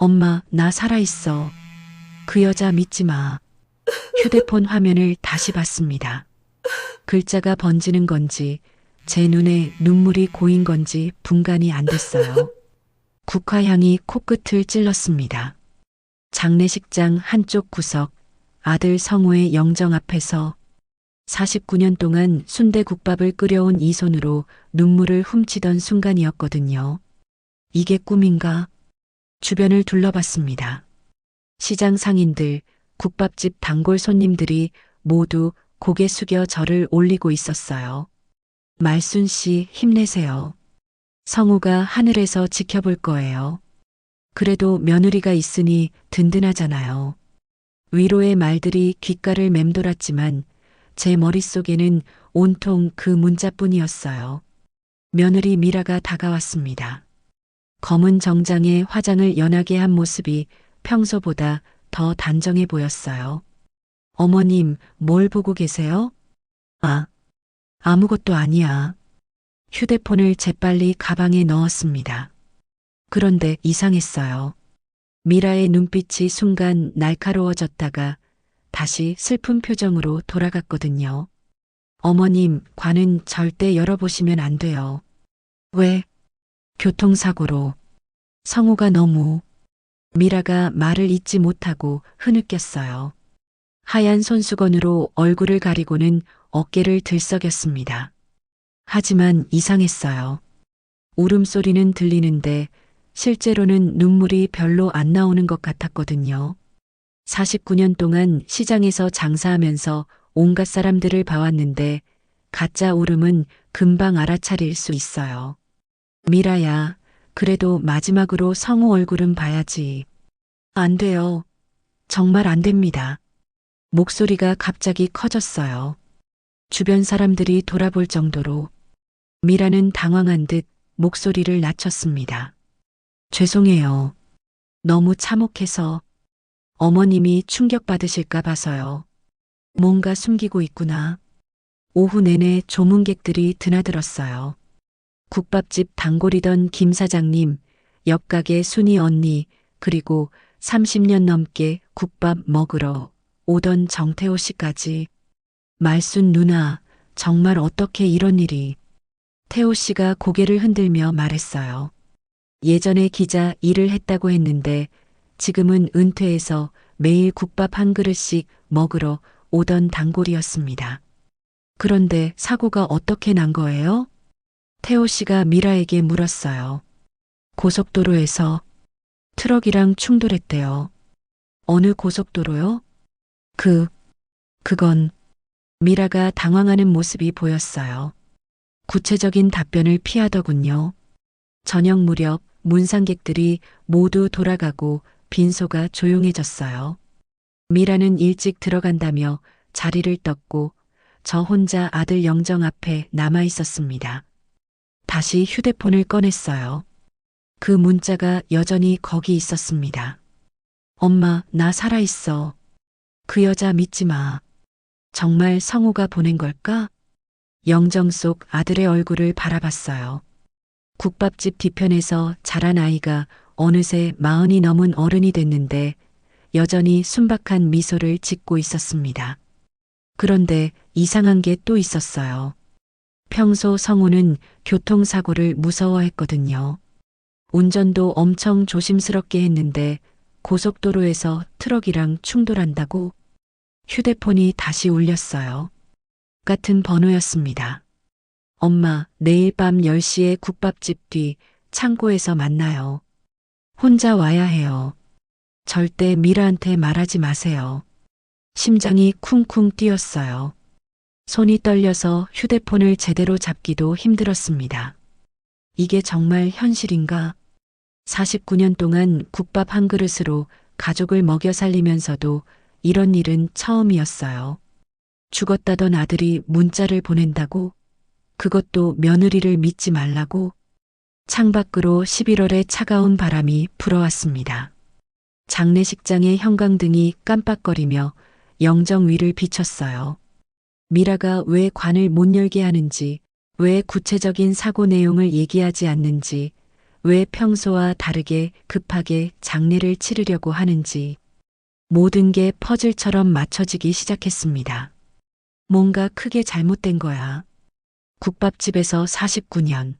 엄마, 나 살아있어. 그 여자 믿지 마. 휴대폰 화면을 다시 봤습니다. 글자가 번지는 건지 제 눈에 눈물이 고인 건지 분간이 안 됐어요. 국화향이 코끝을 찔렀습니다. 장례식장 한쪽 구석, 아들 성우의 영정 앞에서 49년 동안 순대국밥을 끓여온 이 손으로 눈물을 훔치던 순간이었거든요. 이게 꿈인가? 주변을 둘러봤습니다. 시장 상인들, 국밥집 단골 손님들이 모두 고개 숙여 절을 올리고 있었어요. 말순 씨, 힘내세요. 성우가 하늘에서 지켜볼 거예요. 그래도 며느리가 있으니 든든하잖아요. 위로의 말들이 귓가를 맴돌았지만 제 머릿속에는 온통 그 문자뿐이었어요. 며느리 미라가 다가왔습니다. 검은 정장에 화장을 연하게 한 모습이 평소보다 더 단정해 보였어요. 어머님, 뭘 보고 계세요? 아, 아무것도 아니야. 휴대폰을 재빨리 가방에 넣었습니다. 그런데 이상했어요. 미라의 눈빛이 순간 날카로워졌다가 다시 슬픈 표정으로 돌아갔거든요. 어머님, 관은 절대 열어보시면 안 돼요. 왜? 교통사고로. 성우가 너무. 미라가 말을 잇지 못하고 흐느꼈어요. 하얀 손수건으로 얼굴을 가리고는 어깨를 들썩였습니다. 하지만 이상했어요. 울음소리는 들리는데 실제로는 눈물이 별로 안 나오는 것 같았거든요. 49년 동안 시장에서 장사하면서 온갖 사람들을 봐왔는데 가짜 울음은 금방 알아차릴 수 있어요. 미라야, 그래도 마지막으로 성우 얼굴은 봐야지. 안 돼요. 정말 안 됩니다. 목소리가 갑자기 커졌어요. 주변 사람들이 돌아볼 정도로. 미라는 당황한 듯 목소리를 낮췄습니다. 죄송해요. 너무 참혹해서 어머님이 충격받으실까 봐서요. 뭔가 숨기고 있구나. 오후 내내 조문객들이 드나들었어요. 국밥집 단골이던 김 사장님, 옆가게 순이 언니, 그리고 30년 넘게 국밥 먹으러 오던 정태호 씨까지. 말순 누나, 정말 어떻게 이런 일이. 태호 씨가 고개를 흔들며 말했어요. 예전에 기자 일을 했다고 했는데 지금은 은퇴해서 매일 국밥 한 그릇씩 먹으러 오던 단골이었습니다. 그런데 사고가 어떻게 난 거예요? 태호 씨가 미라에게 물었어요. 고속도로에서 트럭이랑 충돌했대요. 어느 고속도로요? 그건 미라가 당황하는 모습이 보였어요. 구체적인 답변을 피하더군요. 저녁 무렵 문상객들이 모두 돌아가고 빈소가 조용해졌어요. 미라는 일찍 들어간다며 자리를 떴고 저 혼자 아들 영정 앞에 남아 있었습니다. 다시 휴대폰을 꺼냈어요. 그 문자가 여전히 거기 있었습니다. 엄마, 나 살아있어. 그 여자 믿지 마. 정말 성우가 보낸 걸까? 영정 속 아들의 얼굴을 바라봤어요. 국밥집 뒤편에서 자란 아이가 어느새 40이 넘은 어른이 됐는데 여전히 순박한 미소를 짓고 있었습니다. 그런데 이상한 게 또 있었어요. 평소 성우는 교통사고를 무서워했거든요. 운전도 엄청 조심스럽게 했는데 고속도로에서 트럭이랑 충돌한다고? 휴대폰이 다시 울렸어요. 같은 번호였습니다. 엄마, 내일 밤 10시에 국밥집 뒤 창고에서 만나요. 혼자 와야 해요. 절대 미라한테 말하지 마세요. 심장이 쿵쿵 뛰었어요. 손이 떨려서 휴대폰을 제대로 잡기도 힘들었습니다. 이게 정말 현실인가? 49년 동안 국밥 한 그릇으로 가족을 먹여 살리면서도 이런 일은 처음이었어요. 죽었다던 아들이 문자를 보낸다고? 그것도 며느리를 믿지 말라고? 창밖으로 11월의 차가운 바람이 불어왔습니다. 장례식장의 형광등이 깜빡거리며 영정 위를 비췄어요. 미라가 왜 관을 못 열게 하는지, 왜 구체적인 사고 내용을 얘기하지 않는지 왜 평소와 다르게 급하게 장례를 치르려고 하는지 모든 게 퍼즐처럼 맞춰지기 시작했습니다. 뭔가 크게 잘못된 거야. 국밥집에서 49년.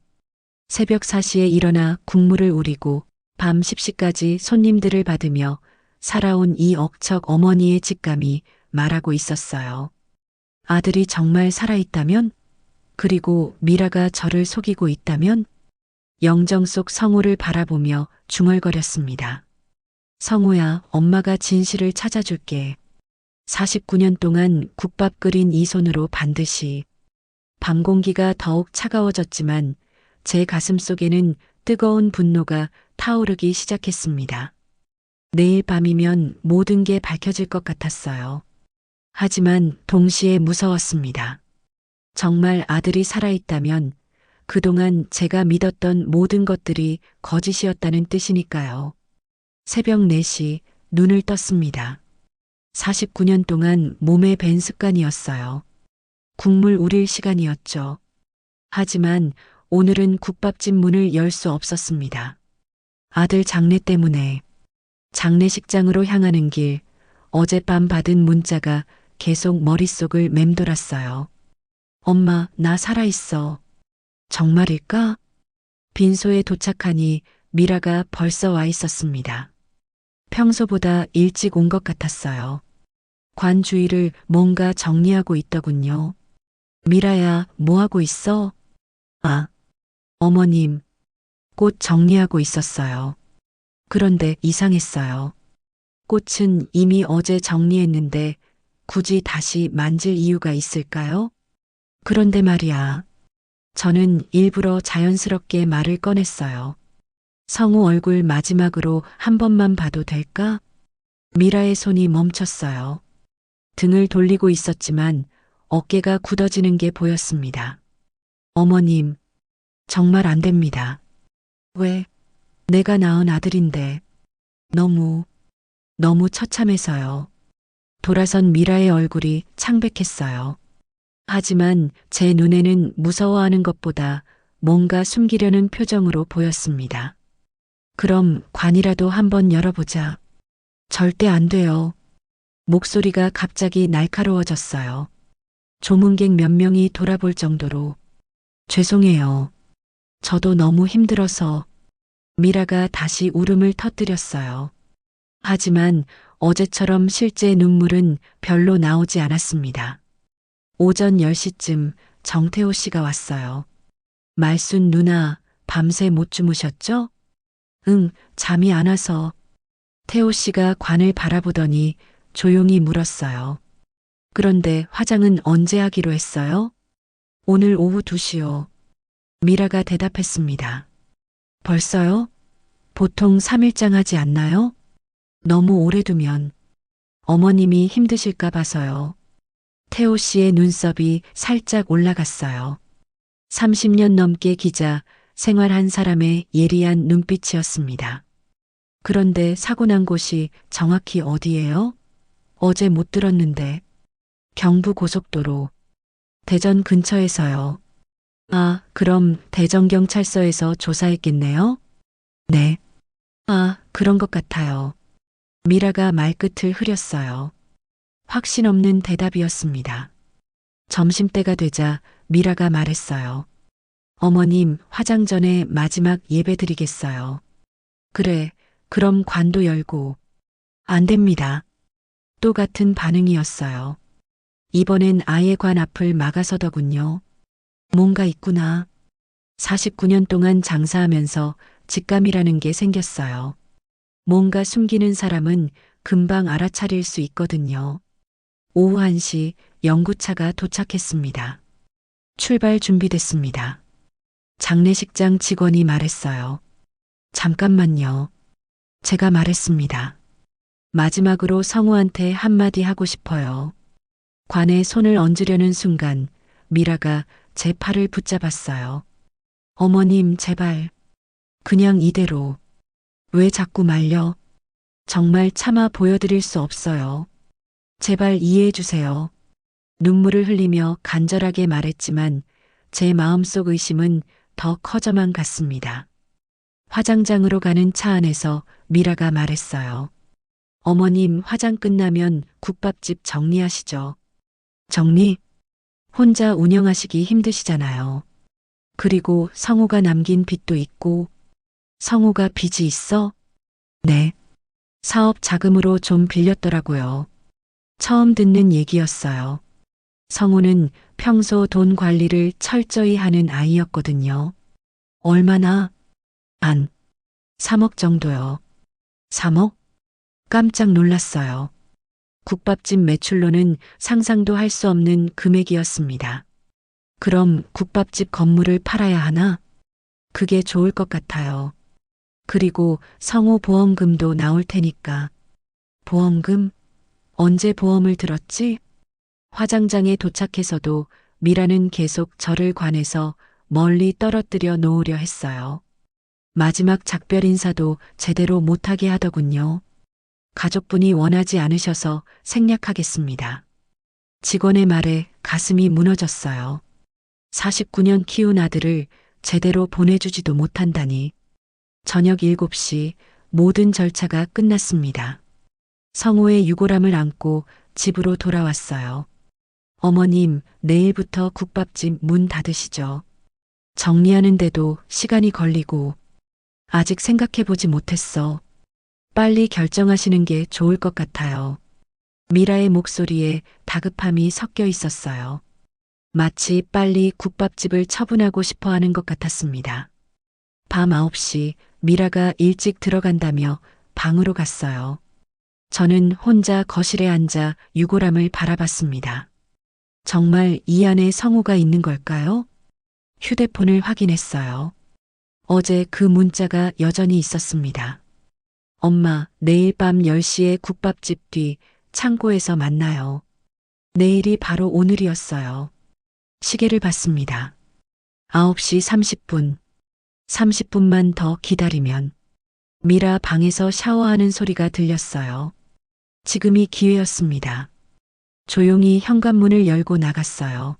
새벽 4시에 일어나 국물을 우리고 밤 10시까지 손님들을 받으며 살아온 이 억척 어머니의 직감이 말하고 있었어요. 아들이 정말 살아있다면? 그리고 미라가 저를 속이고 있다면? 영정 속 성우를 바라보며 중얼거렸습니다. 성우야, 엄마가 진실을 찾아줄게. 49년 동안 국밥 끓인 이 손으로 반드시. 밤 공기가 더욱 차가워졌지만 제 가슴 속에는 뜨거운 분노가 타오르기 시작했습니다. 내일 밤이면 모든 게 밝혀질 것 같았어요. 하지만 동시에 무서웠습니다. 정말 아들이 살아있다면 그동안 제가 믿었던 모든 것들이 거짓이었다는 뜻이니까요. 새벽 4시 눈을 떴습니다. 49년 동안 몸에 밴 습관이었어요. 국물 우릴 시간이었죠. 하지만 오늘은 국밥집 문을 열 수 없었습니다. 아들 장례 때문에 장례식장으로 향하는 길, 어젯밤 받은 문자가 계속 머릿속을 맴돌았어요. 엄마, 나 살아있어. 정말일까? 빈소에 도착하니 미라가 벌써 와 있었습니다. 평소보다 일찍 온 것 같았어요. 관 주위를 뭔가 정리하고 있더군요. 미라야, 뭐 하고 있어? 아, 어머님, 꽃 정리하고 있었어요. 그런데 이상했어요. 꽃은 이미 어제 정리했는데 굳이 다시 만질 이유가 있을까요? 그런데 말이야. 저는 일부러 자연스럽게 말을 꺼냈어요. 성우 얼굴 마지막으로 한 번만 봐도 될까? 미라의 손이 멈췄어요. 등을 돌리고 있었지만 어깨가 굳어지는 게 보였습니다. 어머님, 정말 안 됩니다. 왜? 내가 낳은 아들인데. 너무 처참해서요. 돌아선 미라의 얼굴이 창백했어요. 하지만 제 눈에는 무서워하는 것보다 뭔가 숨기려는 표정으로 보였습니다. 그럼 관이라도 한번 열어보자. 절대 안 돼요. 목소리가 갑자기 날카로워졌어요. 조문객 몇 명이 돌아볼 정도로. 죄송해요. 저도 너무 힘들어서. 미라가 다시 울음을 터뜨렸어요. 하지만 어제처럼 실제 눈물은 별로 나오지 않았습니다. 오전 10시쯤 정태호 씨가 왔어요. 말순 누나, 밤새 못 주무셨죠? 응, 잠이 안 와서. 태호 씨가 관을 바라보더니 조용히 물었어요. 그런데 화장은 언제 하기로 했어요? 오늘 오후 2시요. 미라가 대답했습니다. 벌써요? 보통 3일장 하지 않나요? 너무 오래 두면 어머님이 힘드실까 봐서요. 태호 씨의 눈썹이 살짝 올라갔어요. 30년 넘게 기자 생활한 사람의 예리한 눈빛이었습니다. 그런데 사고 난 곳이 정확히 어디예요? 어제 못 들었는데. 경부고속도로. 대전 근처에서요. 아, 그럼 대전경찰서에서 조사했겠네요? 네. 아, 그런 것 같아요. 미라가 말끝을 흐렸어요. 확신 없는 대답이었습니다. 점심때가 되자 미라가 말했어요. 어머님, 화장 전에 마지막 예배 드리겠어요. 그래, 그럼 관도 열고. 안 됩니다. 또 같은 반응이었어요. 이번엔 아예 관 앞을 막아서더군요. 뭔가 있구나. 49년 동안 장사하면서 직감이라는 게 생겼어요. 뭔가 숨기는 사람은 금방 알아차릴 수 있거든요. 오후 1시 영구차가 도착했습니다. 출발 준비됐습니다. 장례식장 직원이 말했어요. 잠깐만요. 제가 말했습니다. 마지막으로 성우한테 한마디 하고 싶어요. 관에 손을 얹으려는 순간 미라가 제 팔을 붙잡았어요. 어머님, 제발. 그냥 이대로. 왜 자꾸 말려? 정말 차마 보여드릴 수 없어요. 제발 이해해 주세요. 눈물을 흘리며 간절하게 말했지만 제 마음속 의심은 더 커져만 갔습니다. 화장장으로 가는 차 안에서 미라가 말했어요. 어머님, 화장 끝나면 국밥집 정리하시죠. 정리? 혼자 운영하시기 힘드시잖아요. 그리고 성우가 남긴 빚도 있고. 성우가 빚이 있어? 네. 사업 자금으로 좀 빌렸더라고요. 처음 듣는 얘기였어요. 성우는 평소 돈 관리를 철저히 하는 아이였거든요. 얼마나? 한 3억 정도요. 3억? 깜짝 놀랐어요. 국밥집 매출로는 상상도 할 수 없는 금액이었습니다. 그럼 국밥집 건물을 팔아야 하나? 그게 좋을 것 같아요. 그리고 성우 보험금도 나올 테니까. 보험금? 언제 보험을 들었지? 화장장에 도착해서도 미라는 계속 저를 관에서 멀리 떨어뜨려 놓으려 했어요. 마지막 작별 인사도 제대로 못하게 하더군요. 가족분이 원하지 않으셔서 생략하겠습니다. 직원의 말에 가슴이 무너졌어요. 49년 키운 아들을 제대로 보내주지도 못한다니. 저녁 7시 모든 절차가 끝났습니다. 성호의 유골함을 안고 집으로 돌아왔어요. 어머님, 내일부터 국밥집 문 닫으시죠. 정리하는데도 시간이 걸리고. 아직 생각해보지 못했어. 빨리 결정하시는 게 좋을 것 같아요. 미라의 목소리에 다급함이 섞여 있었어요. 마치 빨리 국밥집을 처분하고 싶어 하는 것 같았습니다. 밤 9시 미라가 일찍 들어간다며 방으로 갔어요. 저는 혼자 거실에 앉아 유골함을 바라봤습니다. 정말 이 안에 성우가 있는 걸까요? 휴대폰을 확인했어요. 어제 그 문자가 여전히 있었습니다. 엄마, 내일 밤 10시에 국밥집 뒤 창고에서 만나요. 내일이 바로 오늘이었어요. 시계를 봤습니다. 9시 30분. 30분만 더 기다리면. 미라 방에서 샤워하는 소리가 들렸어요. 지금이 기회였습니다. 조용히 현관문을 열고 나갔어요.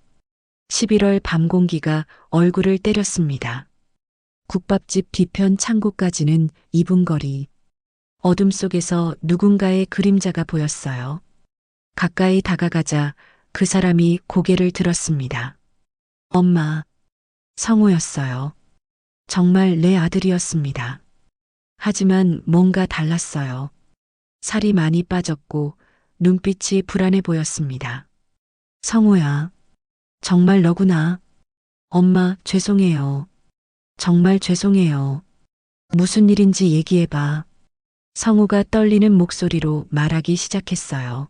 11월 밤 공기가 얼굴을 때렸습니다. 국밥집 뒤편 창고까지는 2분 거리. 어둠 속에서 누군가의 그림자가 보였어요. 가까이 다가가자 그 사람이 고개를 들었습니다. 엄마, 성우였어요. 정말 내 아들이었습니다. 하지만 뭔가 달랐어요. 살이 많이 빠졌고 눈빛이 불안해 보였습니다. 성우야, 정말 너구나. 엄마, 죄송해요. 정말 죄송해요. 무슨 일인지 얘기해봐. 성우가 떨리는 목소리로 말하기 시작했어요.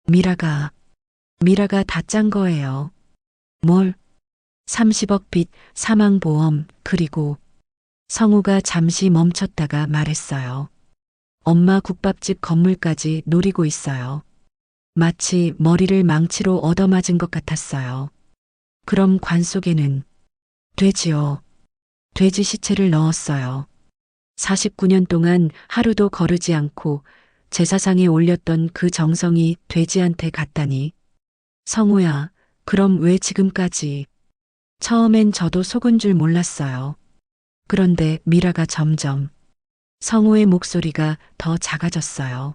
미라가 다 짠 거예요. 뭘? 30억 빚, 사망보험, 그리고 성우가 잠시 멈췄다가 말했어요. 엄마 국밥집 건물까지 노리고 있어요. 마치 머리를 망치로 얻어맞은 것 같았어요. 그럼 관 속에는 돼지요. 돼지 시체를 넣었어요. 49년 동안 하루도 거르지 않고 제사상에 올렸던 그 정성이 돼지한테 갔다니. 성우야, 그럼 왜 지금까지? 처음엔 저도 속은 줄 몰랐어요. 그런데 미라가 점점 성우의 목소리가 더 작아졌어요.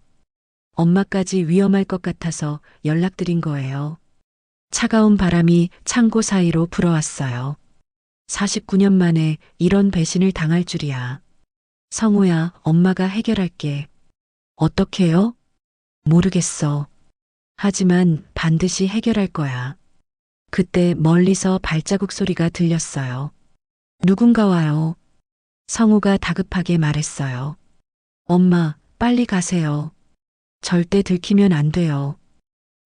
엄마까지 위험할 것 같아서 연락드린 거예요. 차가운 바람이 창고 사이로 불어왔어요. 49년 만에 이런 배신을 당할 줄이야. 성우야, 엄마가 해결할게. 어떻게요? 모르겠어. 하지만 반드시 해결할 거야. 그때 멀리서 발자국 소리가 들렸어요. 누군가 와요. 성우가 다급하게 말했어요. 엄마, 빨리 가세요. 절대 들키면 안 돼요.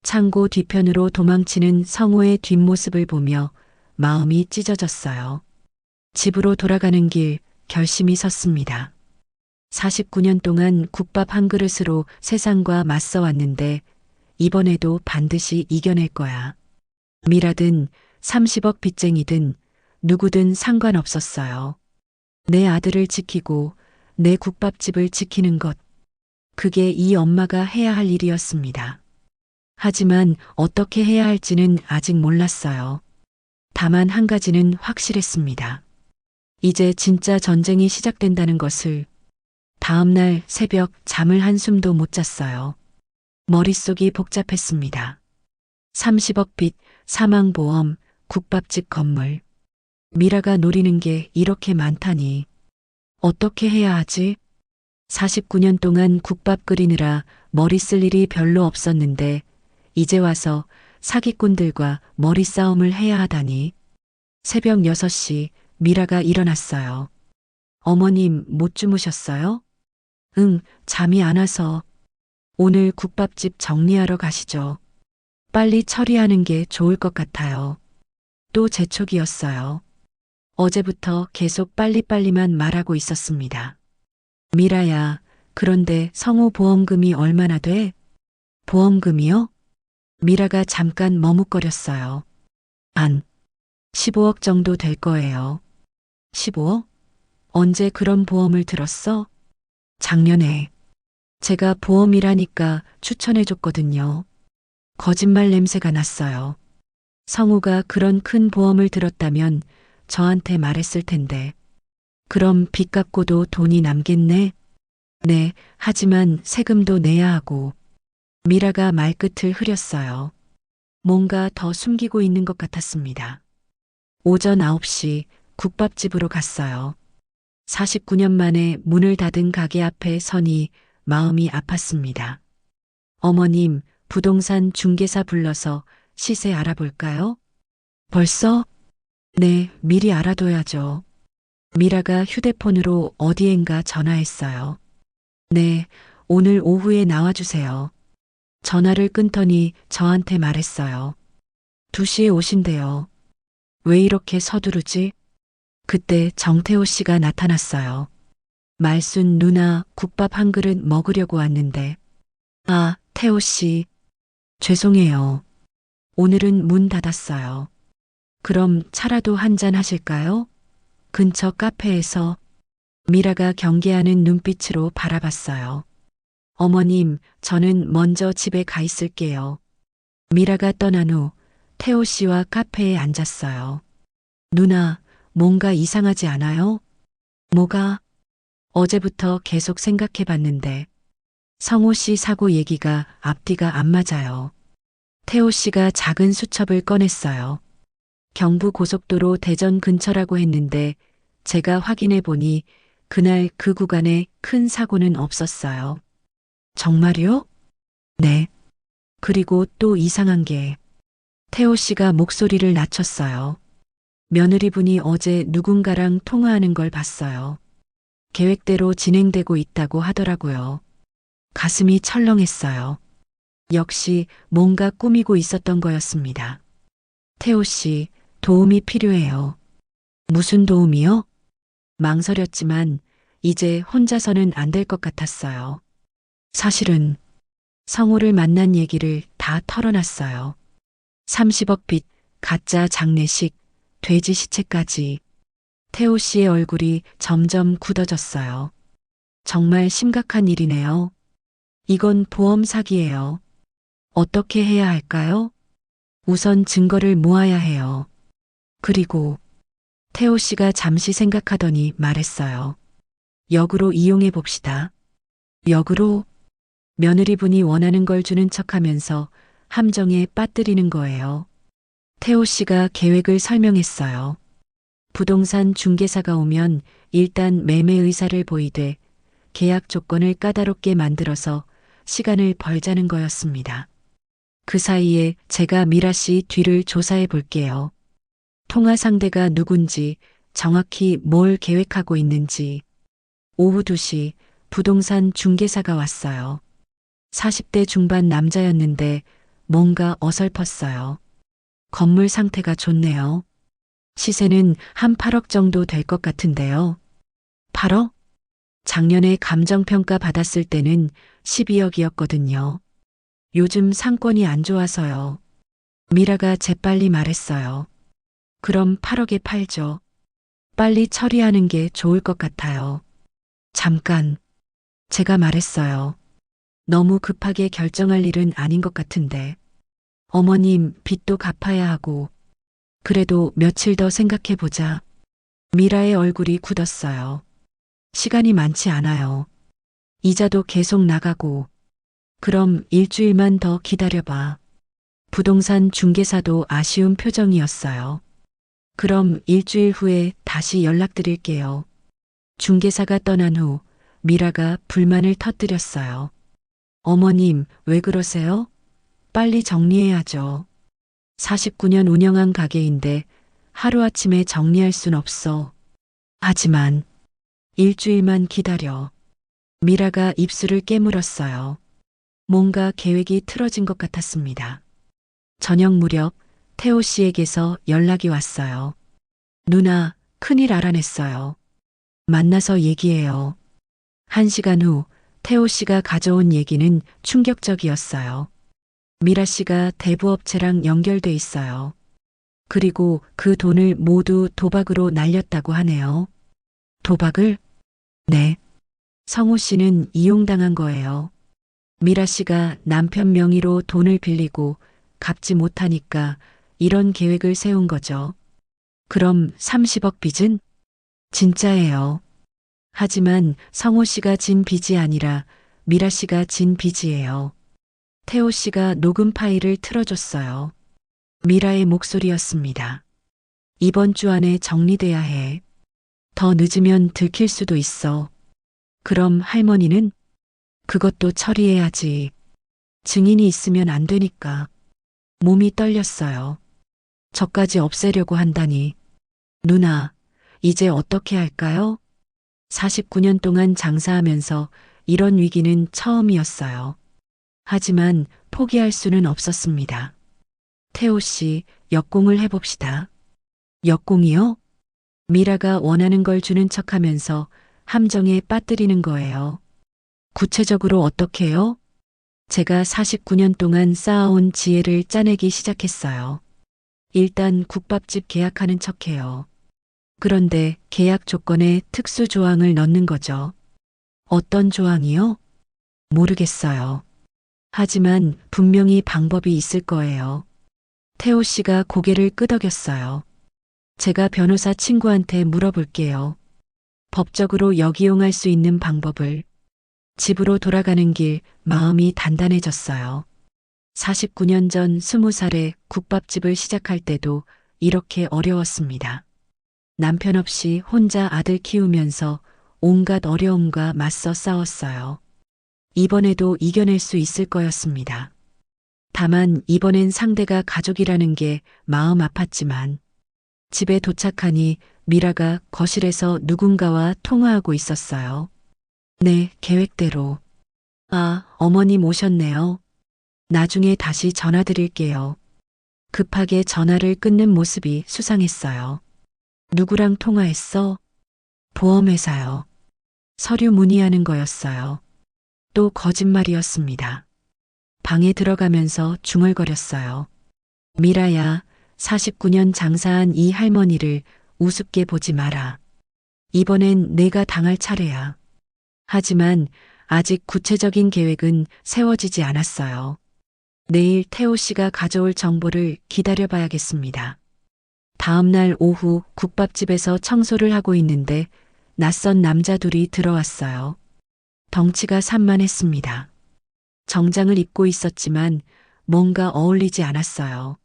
창고 뒤편으로 도망치는 성우의 뒷모습을 보며 마음이 찢어졌어요. 집으로 돌아가는 길 결심이 섰습니다. 49년 동안 국밥 한 그릇으로 세상과 맞서 왔는데 이번에도 반드시 이겨낼 거야. 미라든 30억 빚쟁이든 누구든 상관없었어요. 내 아들을 지키고 내 국밥집을 지키는 것. 그게 이 엄마가 해야 할 일이었습니다. 하지만 어떻게 해야 할지는 아직 몰랐어요. 다만 한 가지는 확실했습니다. 이제 진짜 전쟁이 시작된다는 것을. 다음 날 새벽 잠을 한숨도 못 잤어요. 머릿속이 복잡했습니다. 30억 빚, 사망보험, 국밥집 건물. 미라가 노리는 게 이렇게 많다니. 어떻게 해야 하지? 49년 동안 국밥 끓이느라 머리 쓸 일이 별로 없었는데 이제 와서 사기꾼들과 머리 싸움을 해야 하다니. 새벽 6시 미라가 일어났어요. 어머님 못 주무셨어요? 응, 잠이 안 와서. 오늘 국밥집 정리하러 가시죠. 빨리 처리하는 게 좋을 것 같아요. 또 재촉이었어요. 어제부터 계속 빨리빨리만 말하고 있었습니다. 미라야, 그런데 성우 보험금이 얼마나 돼? 보험금이요? 미라가 잠깐 머뭇거렸어요. 한 15억 정도 될 거예요. 15억? 언제 그런 보험을 들었어? 작년에. 제가 보험이라니까 추천해줬거든요. 거짓말 냄새가 났어요. 성우가 그런 큰 보험을 들었다면 저한테 말했을 텐데. 그럼 빚 갚고도 돈이 남겠네? 네, 하지만 세금도 내야 하고. 미라가 말끝을 흐렸어요. 뭔가 더 숨기고 있는 것 같았습니다. 오전 9시 국밥집으로 갔어요. 49년 만에 문을 닫은 가게 앞에 서니 마음이 아팠습니다. 어머님, 부동산 중개사 불러서 시세 알아볼까요? 벌써? 네, 미리 알아둬야죠. 미라가 휴대폰으로 어디엔가 전화했어요. 네, 오늘 오후에 나와주세요. 전화를 끊더니 저한테 말했어요. 2시에 오신대요. 왜 이렇게 서두르지? 그때 정태호 씨가 나타났어요. 말순 누나 국밥 한 그릇 먹으려고 왔는데. 아, 태호 씨. 죄송해요. 오늘은 문 닫았어요. 그럼 차라도 한잔 하실까요? 근처 카페에서. 미라가 경계하는 눈빛으로 바라봤어요. 어머님, 저는 먼저 집에 가 있을게요. 미라가 떠난 후 태호 씨와 카페에 앉았어요. 누나, 뭔가 이상하지 않아요? 뭐가? 어제부터 계속 생각해 봤는데 성호 씨 사고 얘기가 앞뒤가 안 맞아요. 태호 씨가 작은 수첩을 꺼냈어요. 경부 고속도로 대전 근처라고 했는데 제가 확인해 보니 그날 그 구간에 큰 사고는 없었어요. 정말요? 네. 그리고 또 이상한 게 태호 씨가 목소리를 낮췄어요. 며느리분이 어제 누군가랑 통화하는 걸 봤어요. 계획대로 진행되고 있다고 하더라고요. 가슴이 철렁했어요. 역시 뭔가 꾸미고 있었던 거였습니다. 태호 씨, 도움이 필요해요. 무슨 도움이요? 망설였지만 이제 혼자서는 안 될 것 같았어요. 사실은 성우를 만난 얘기를 다 털어놨어요. 30억 빚, 가짜 장례식, 돼지 시체까지. 태호 씨의 얼굴이 점점 굳어졌어요. 정말 심각한 일이네요. 이건 보험 사기예요. 어떻게 해야 할까요? 우선 증거를 모아야 해요. 그리고 태호 씨가 잠시 생각하더니 말했어요. 역으로 이용해 봅시다. 역으로? 며느리분이 원하는 걸 주는 척하면서 함정에 빠뜨리는 거예요. 태호 씨가 계획을 설명했어요. 부동산 중개사가 오면 일단 매매 의사를 보이되 계약 조건을 까다롭게 만들어서 시간을 벌자는 거였습니다. 그 사이에 제가 미라 씨 뒤를 조사해 볼게요. 통화 상대가 누군지, 정확히 뭘 계획하고 있는지. 오후 2시 부동산 중개사가 왔어요. 40대 중반 남자였는데 뭔가 어설펐어요. 건물 상태가 좋네요. 시세는 한 8억 정도 될 것 같은데요. 8억? 작년에 감정평가 받았을 때는 12억이었거든요. 요즘 상권이 안 좋아서요. 미라가 재빨리 말했어요. 그럼 8억에 팔죠. 빨리 처리하는 게 좋을 것 같아요. 잠깐. 제가 말했어요. 너무 급하게 결정할 일은 아닌 것 같은데. 어머님 빚도 갚아야 하고. 그래도 며칠 더 생각해 보자. 미라의 얼굴이 굳었어요. 시간이 많지 않아요. 이자도 계속 나가고. 그럼 일주일만 더 기다려봐. 부동산 중개사도 아쉬운 표정이었어요. 그럼 일주일 후에 다시 연락드릴게요. 중개사가 떠난 후 미라가 불만을 터뜨렸어요. 어머님, 왜 그러세요? 빨리 정리해야죠. 49년 운영한 가게인데 하루아침에 정리할 순 없어. 하지만 일주일만 기다려. 미라가 입술을 깨물었어요. 뭔가 계획이 틀어진 것 같았습니다. 저녁 무렵 태호 씨에게서 연락이 왔어요. 누나, 큰일 알아냈어요. 만나서 얘기해요. 1시간 후 태호 씨가 가져온 얘기는 충격적이었어요. 미라 씨가 대부업체랑 연결돼 있어요. 그리고 그 돈을 모두 도박으로 날렸다고 하네요. 도박을? 네. 성우 씨는 이용당한 거예요. 미라 씨가 남편 명의로 돈을 빌리고 갚지 못하니까 이런 계획을 세운 거죠. 그럼 30억 빚은? 진짜예요. 하지만 성호 씨가 진 빚이 아니라 미라 씨가 진 빚이에요. 태호 씨가 녹음 파일을 틀어줬어요. 미라의 목소리였습니다. 이번 주 안에 정리돼야 해. 더 늦으면 들킬 수도 있어. 그럼 할머니는? 그것도 처리해야지. 증인이 있으면 안 되니까. 몸이 떨렸어요. 저까지 없애려고 한다니. 누나, 이제 어떻게 할까요? 49년 동안 장사하면서 이런 위기는 처음이었어요. 하지만 포기할 수는 없었습니다. 태호 씨, 역공을 해봅시다. 역공이요? 미라가 원하는 걸 주는 척하면서 함정에 빠뜨리는 거예요. 구체적으로 어떻게요? 제가 49년 동안 쌓아온 지혜를 짜내기 시작했어요. 일단 국밥집 계약하는 척해요. 그런데 계약 조건에 특수 조항을 넣는 거죠. 어떤 조항이요? 모르겠어요. 하지만 분명히 방법이 있을 거예요. 태호 씨가 고개를 끄덕였어요. 제가 변호사 친구한테 물어볼게요. 법적으로 역이용할 수 있는 방법을. 집으로 돌아가는 길 마음이 단단해졌어요. 49년 전 20살에 국밥집을 시작할 때도 이렇게 어려웠습니다. 남편 없이 혼자 아들 키우면서 온갖 어려움과 맞서 싸웠어요. 이번에도 이겨낼 수 있을 거였습니다. 다만 이번엔 상대가 가족이라는 게 마음 아팠지만 집에 도착하니 미라가 거실에서 누군가와 통화하고 있었어요. 네, 계획대로. 아, 어머님 오셨네요. 나중에 다시 전화드릴게요. 급하게 전화를 끊는 모습이 수상했어요. 누구랑 통화했어? 보험회사요. 서류 문의하는 거였어요. 또 거짓말이었습니다. 방에 들어가면서 중얼거렸어요. 미라야, 49년 장사한 이 할머니를 우습게 보지 마라. 이번엔 내가 당할 차례야. 하지만 아직 구체적인 계획은 세워지지 않았어요. 내일 태호 씨가 가져올 정보를 기다려봐야겠습니다. 다음 날 오후 국밥집에서 청소를 하고 있는데 낯선 남자 둘이 들어왔어요. 덩치가 산만했습니다. 정장을 입고 있었지만 뭔가 어울리지 않았어요.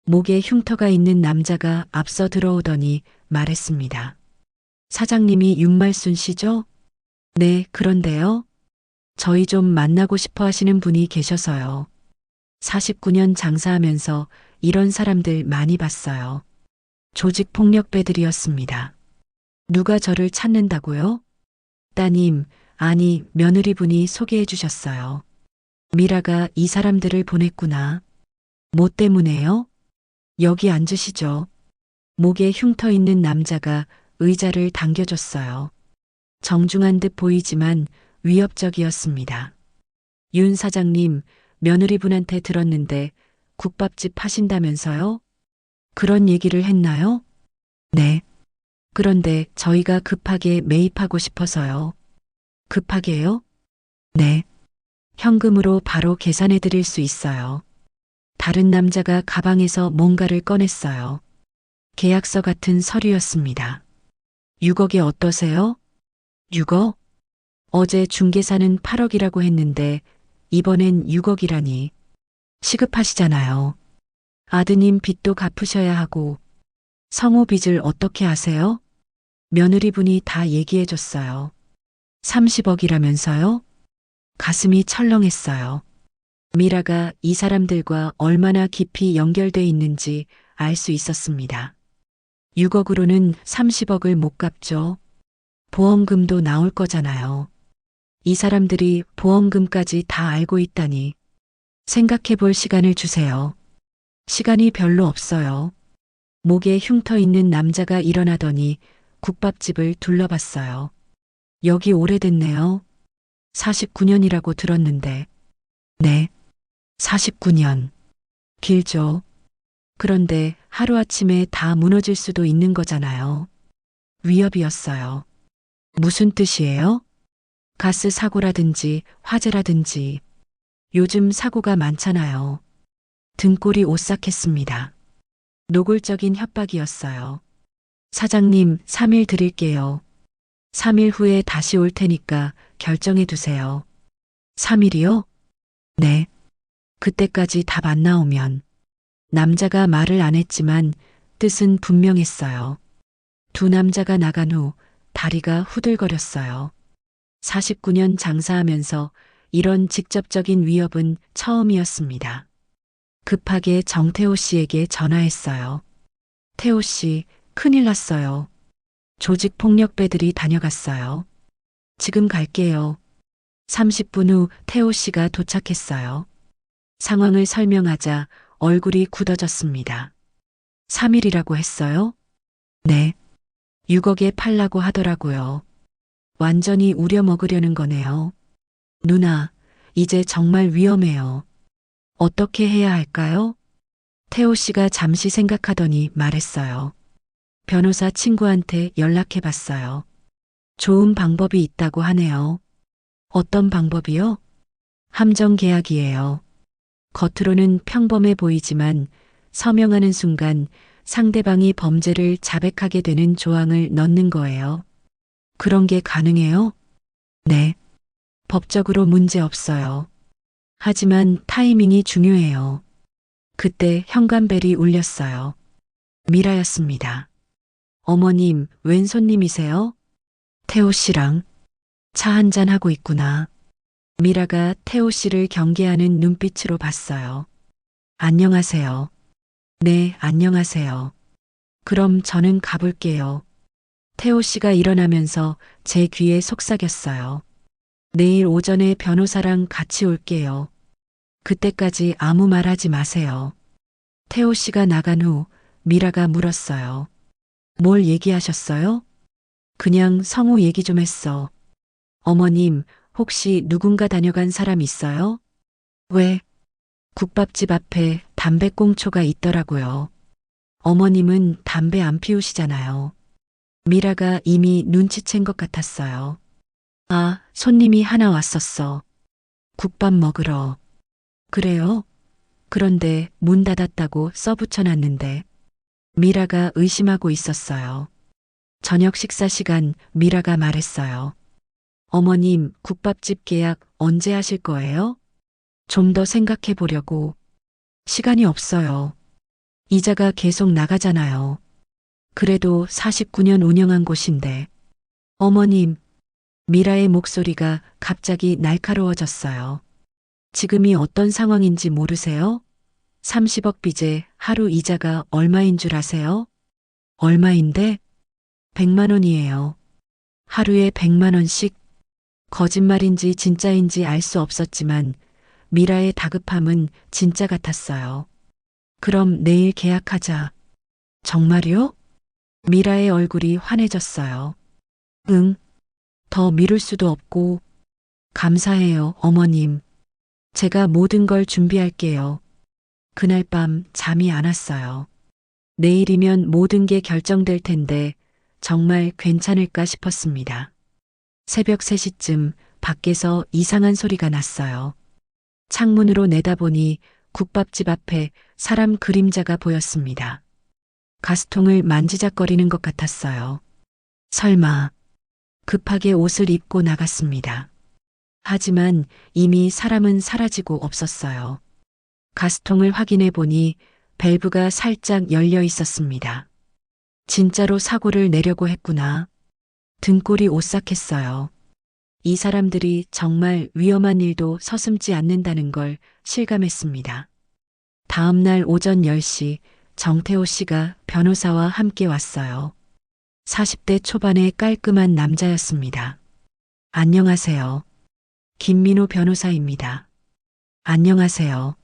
목에 흉터가 있는 남자가 앞서 들어오더니 말했습니다. 사장님이 윤말순 씨죠? 네, 그런데요. 저희 좀 만나고 싶어 하시는 분이 계셔서요. 49년 장사하면서 이런 사람들 많이 봤어요. 조직 폭력배들이었습니다. 누가 저를 찾는다고요? 따님, 아니, 며느리분이 소개해 주셨어요. 미라가 이 사람들을 보냈구나. 뭐 때문에요? 여기 앉으시죠. 목에 흉터 있는 남자가 의자를 당겨줬어요. 정중한 듯 보이지만 위협적이었습니다. 윤 사장님, 며느리분한테 들었는데 국밥집 하신다면서요? 그런 얘기를 했나요? 네. 그런데 저희가 급하게 매입하고 싶어서요. 급하게요? 네. 현금으로 바로 계산해 드릴 수 있어요. 다른 남자가 가방에서 뭔가를 꺼냈어요. 계약서 같은 서류였습니다. 6억에 어떠세요? 6억? 어제 중개사는 8억이라고 했는데 이번엔 6억이라니. 시급하시잖아요. 아드님 빚도 갚으셔야 하고 성호 빚을 어떻게 아세요? 며느리분이 다 얘기해 줬어요. 30억이라면서요? 가슴이 철렁했어요. 미라가 이 사람들과 얼마나 깊이 연결돼 있는지 알 수 있었습니다. 6억으로는 30억을 못 갚죠. 보험금도 나올 거잖아요. 이 사람들이 보험금까지 다 알고 있다니. 생각해 볼 시간을 주세요. 시간이 별로 없어요. 목에 흉터 있는 남자가 일어나더니 국밥집을 둘러봤어요. 여기 오래됐네요. 49년이라고 들었는데. 네, 49년. 길죠. 그런데 하루아침에 다 무너질 수도 있는 거잖아요. 위협이었어요. 무슨 뜻이에요? 가스 사고라든지 화재라든지. 요즘 사고가 많잖아요. 등골이 오싹했습니다. 노골적인 협박이었어요. 사장님, 3일 드릴게요. 3일 후에 다시 올 테니까 결정해 두세요. 3일이요? 네. 그때까지 답 안 나오면. 남자가 말을 안 했지만 뜻은 분명했어요. 두 남자가 나간 후 다리가 후들거렸어요. 49년 장사하면서 이런 직접적인 위협은 처음이었습니다. 급하게 정태호 씨에게 전화했어요. 태호 씨, 큰일 났어요. 조직폭력배들이 다녀갔어요. 지금 갈게요. 30분 후 태호 씨가 도착했어요. 상황을 설명하자 얼굴이 굳어졌습니다. 3일이라고 했어요? 네. 6억에 팔라고 하더라고요. 완전히 우려먹으려는 거네요. 누나, 이제 정말 위험해요. 어떻게 해야 할까요? 태호 씨가 잠시 생각하더니 말했어요. 변호사 친구한테 연락해 봤어요. 좋은 방법이 있다고 하네요. 어떤 방법이요? 함정 계약이에요. 겉으로는 평범해 보이지만 서명하는 순간 상대방이 범죄를 자백하게 되는 조항을 넣는 거예요. 그런 게 가능해요? 네. 법적으로 문제 없어요. 하지만 타이밍이 중요해요. 그때 현관벨이 울렸어요. 미라였습니다. 어머님, 웬 손님이세요? 태호 씨랑 차 한잔 하고 있구나. 미라가 태호 씨를 경계하는 눈빛으로 봤어요. 안녕하세요. 네, 안녕하세요. 그럼 저는 가볼게요. 태호 씨가 일어나면서 제 귀에 속삭였어요. 내일 오전에 변호사랑 같이 올게요. 그때까지 아무 말 하지 마세요. 태호 씨가 나간 후 미라가 물었어요. 뭘 얘기하셨어요? 그냥 성우 얘기 좀 했어. 어머님, 혹시 누군가 다녀간 사람 있어요? 왜? 국밥집 앞에 담배꽁초가 있더라고요. 어머님은 담배 안 피우시잖아요. 미라가 이미 눈치챈 것 같았어요. 아, 손님이 하나 왔었어. 국밥 먹으러. 그래요? 그런데 문 닫았다고 써붙여놨는데 미라가 의심하고 있었어요. 저녁 식사 시간 미라가 말했어요. 어머님, 국밥집 계약 언제 하실 거예요? 좀 더 생각해 보려고. 시간이 없어요. 이자가 계속 나가잖아요. 그래도 49년 운영한 곳인데. 어머님, 미라의 목소리가 갑자기 날카로워졌어요. 지금이 어떤 상황인지 모르세요? 30억 빚에 하루 이자가 얼마인 줄 아세요? 얼마인데? 100만 원이에요. 하루에 100만 원씩? 거짓말인지 진짜인지 알 수 없었지만 미라의 다급함은 진짜 같았어요. 그럼 내일 계약하자. 정말요? 미라의 얼굴이 환해졌어요. 응, 더 미룰 수도 없고. 감사해요, 어머님. 제가 모든 걸 준비할게요. 그날 밤 잠이 안 왔어요. 내일이면 모든 게 결정될 텐데 정말 괜찮을까 싶었습니다. 새벽 3시쯤 밖에서 이상한 소리가 났어요. 창문으로 내다보니 국밥집 앞에 사람 그림자가 보였습니다. 가스통을 만지작거리는 것 같았어요. 설마. 급하게 옷을 입고 나갔습니다. 하지만 이미 사람은 사라지고 없었어요. 가스통을 확인해 보니 밸브가 살짝 열려 있었습니다. 진짜로 사고를 내려고 했구나. 등골이 오싹했어요. 이 사람들이 정말 위험한 일도 서슴지 않는다는 걸 실감했습니다. 다음 날 오전 10시 정태호 씨가 변호사와 함께 왔어요. 40대 초반의 깔끔한 남자였습니다. 안녕하세요. 김민호 변호사입니다. 안녕하세요.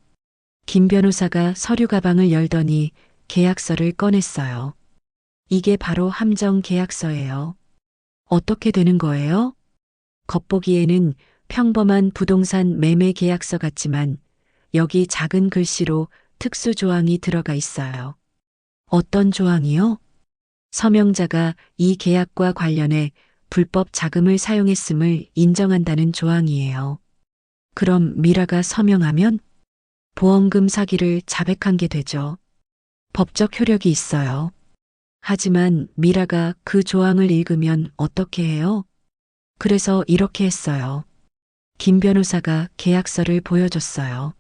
김 변호사가 서류 가방을 열더니 계약서를 꺼냈어요. 이게 바로 함정 계약서예요. 어떻게 되는 거예요? 겉보기에는 평범한 부동산 매매 계약서 같지만 여기 작은 글씨로 특수 조항이 들어가 있어요. 어떤 조항이요? 서명자가 이 계약과 관련해 불법 자금을 사용했음을 인정한다는 조항이에요. 그럼 미라가 서명하면 보험금 사기를 자백한 게 되죠. 법적 효력이 있어요. 하지만 미라가 그 조항을 읽으면 어떻게 해요? 그래서 이렇게 했어요. 김 변호사가 계약서를 보여줬어요.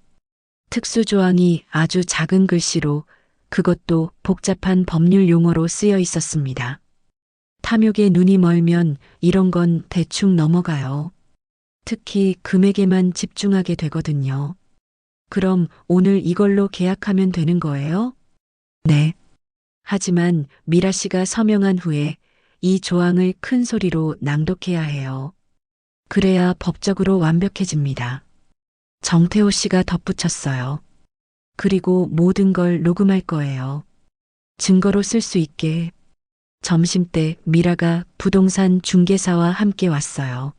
특수조항이 아주 작은 글씨로 그것도 복잡한 법률 용어로 쓰여 있었습니다. 탐욕에 눈이 멀면 이런 건 대충 넘어가요. 특히 금액에만 집중하게 되거든요. 그럼 오늘 이걸로 계약하면 되는 거예요? 네. 하지만 미라 씨가 서명한 후에 이 조항을 큰 소리로 낭독해야 해요. 그래야 법적으로 완벽해집니다. 정태호 씨가 덧붙였어요. 그리고 모든 걸 녹음할 거예요. 증거로 쓸 수 있게. 점심때 미라가 부동산 중개사와 함께 왔어요.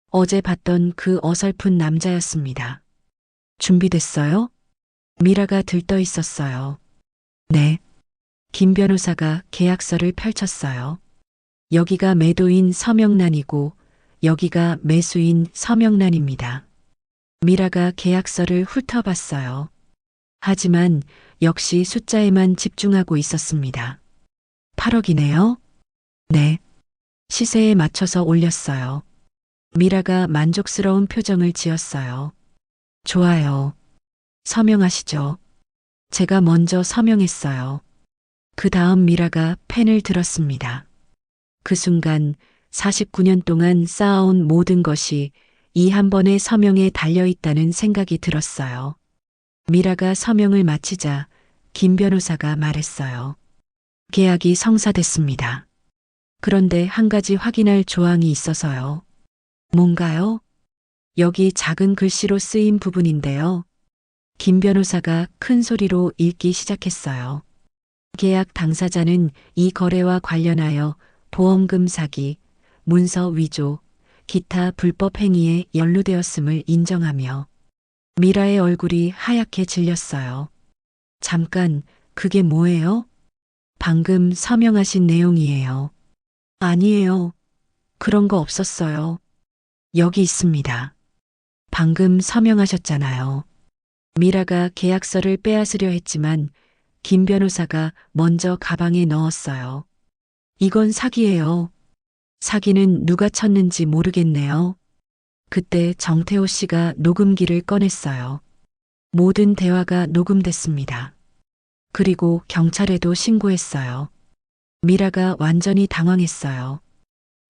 어제 봤던 그 어설픈 남자였습니다. 준비됐어요? 미라가 들떠 있었어요. 네. 김 변호사가 계약서를 펼쳤어요. 여기가 매도인 서명란이고 여기가 매수인 서명란입니다. 미라가 계약서를 훑어봤어요. 하지만 역시 숫자에만 집중하고 있었습니다. 8억이네요? 네. 시세에 맞춰서 올렸어요. 미라가 만족스러운 표정을 지었어요. 좋아요. 서명하시죠. 제가 먼저 서명했어요. 그 다음 미라가 펜을 들었습니다. 그 순간 49년 동안 쌓아온 모든 것이 이 한 번의 서명에 달려있다는 생각이 들었어요. 미라가 서명을 마치자 김 변호사가 말했어요. 계약이 성사됐습니다. 그런데 한 가지 확인할 조항이 있어서요. 뭔가요? 여기 작은 글씨로 쓰인 부분인데요. 김 변호사가 큰 소리로 읽기 시작했어요. 계약 당사자는 이 거래와 관련하여 보험금 사기, 문서 위조, 기타 불법 행위에 연루되었음을 인정하며 미라의 얼굴이 하얗게 질렸어요. 잠깐, 그게 뭐예요? 방금 서명하신 내용이에요. 아니에요. 그런 거 없었어요. 여기 있습니다. 방금 서명하셨잖아요. 미라가 계약서를 빼앗으려 했지만 김 변호사가 먼저 가방에 넣었어요. 이건 사기예요. 사기는 누가 쳤는지 모르겠네요. 그때 정태호 씨가 녹음기를 꺼냈어요. 모든 대화가 녹음됐습니다. 그리고 경찰에도 신고했어요. 미라가 완전히 당황했어요.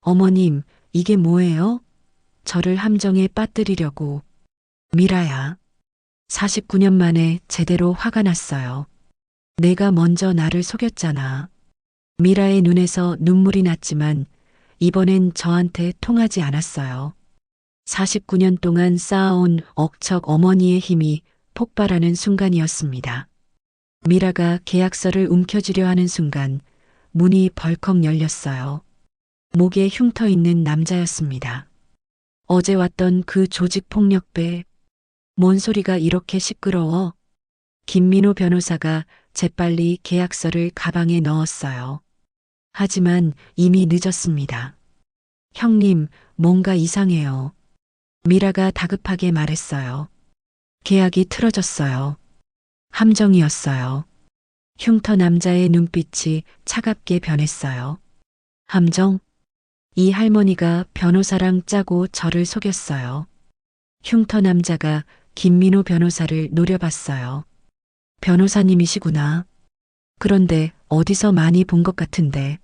어머님, 이게 뭐예요? 저를 함정에 빠뜨리려고. 미라야. 49년 만에 제대로 화가 났어요. 내가 먼저 나를 속였잖아. 미라의 눈에서 눈물이 났지만 이번엔 저한테 통하지 않았어요. 49년 동안 쌓아온 억척 어머니의 힘이 폭발하는 순간이었습니다. 미라가 계약서를 움켜쥐려 하는 순간 문이 벌컥 열렸어요. 목에 흉터 있는 남자였습니다. 어제 왔던 그 조직폭력배. 뭔 소리가 이렇게 시끄러워? 김민호 변호사가 재빨리 계약서를 가방에 넣었어요. 하지만 이미 늦었습니다. 형님, 뭔가 이상해요. 미라가 다급하게 말했어요. 계약이 틀어졌어요. 함정이었어요. 흉터 남자의 눈빛이 차갑게 변했어요. 함정? 이 할머니가 변호사랑 짜고 저를 속였어요. 흉터 남자가 김민호 변호사를 노려봤어요. 변호사님이시구나. 그런데 어디서 많이 본 것 같은데.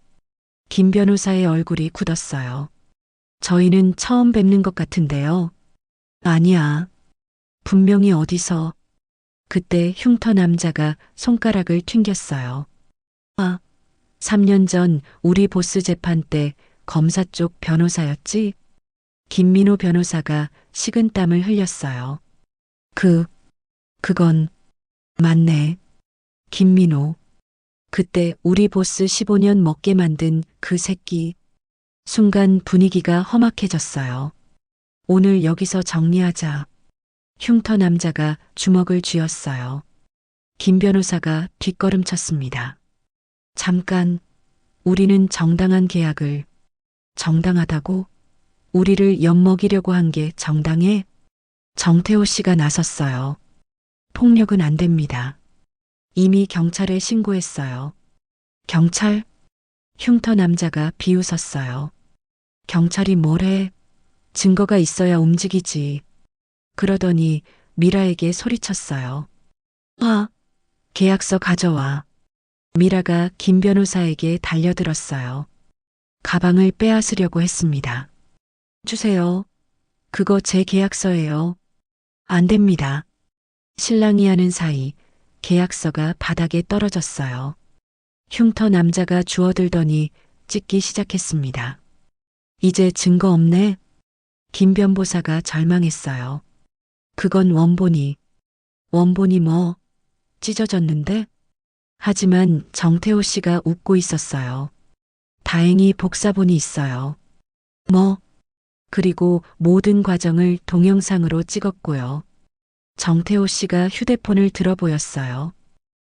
김 변호사의 얼굴이 굳었어요. 저희는 처음 뵙는 것 같은데요. 아니야. 분명히 어디서. 그때 흉터 남자가 손가락을 튕겼어요. 아, 3년 전 우리 보스 재판 때 검사 쪽 변호사였지? 김민호 변호사가 식은땀을 흘렸어요. 그건 맞네. 김민호. 그때 우리 보스 15년 먹게 만든 그 새끼. 순간 분위기가 험악해졌어요. 오늘 여기서 정리하자. 흉터 남자가 주먹을 쥐었어요. 김 변호사가 뒷걸음쳤습니다. 잠깐, 우리는 정당한 계약을. 정당하다고? 우리를 엿먹이려고 한 게 정당해? 정태호 씨가 나섰어요. 폭력은 안 됩니다. 이미 경찰에 신고했어요. 경찰? 흉터 남자가 비웃었어요. 경찰이 뭐래? 증거가 있어야 움직이지. 그러더니 미라에게 소리쳤어요. 계약서 가져와. 미라가 김 변호사에게 달려들었어요. 가방을 빼앗으려고 했습니다. 주세요. 그거 제 계약서예요. 안 됩니다. 신랑이 하는 사이 계약서가 바닥에 떨어졌어요. 흉터 남자가 주워들더니 찢기 시작했습니다. 이제 증거 없네? 김 변호사가 절망했어요. 그건 원본이 뭐 찢어졌는데? 하지만 정태호 씨가 웃고 있었어요. 다행히 복사본이 있어요. 그리고 모든 과정을 동영상으로 찍었고요. 정태호 씨가 휴대폰을 들어 보였어요.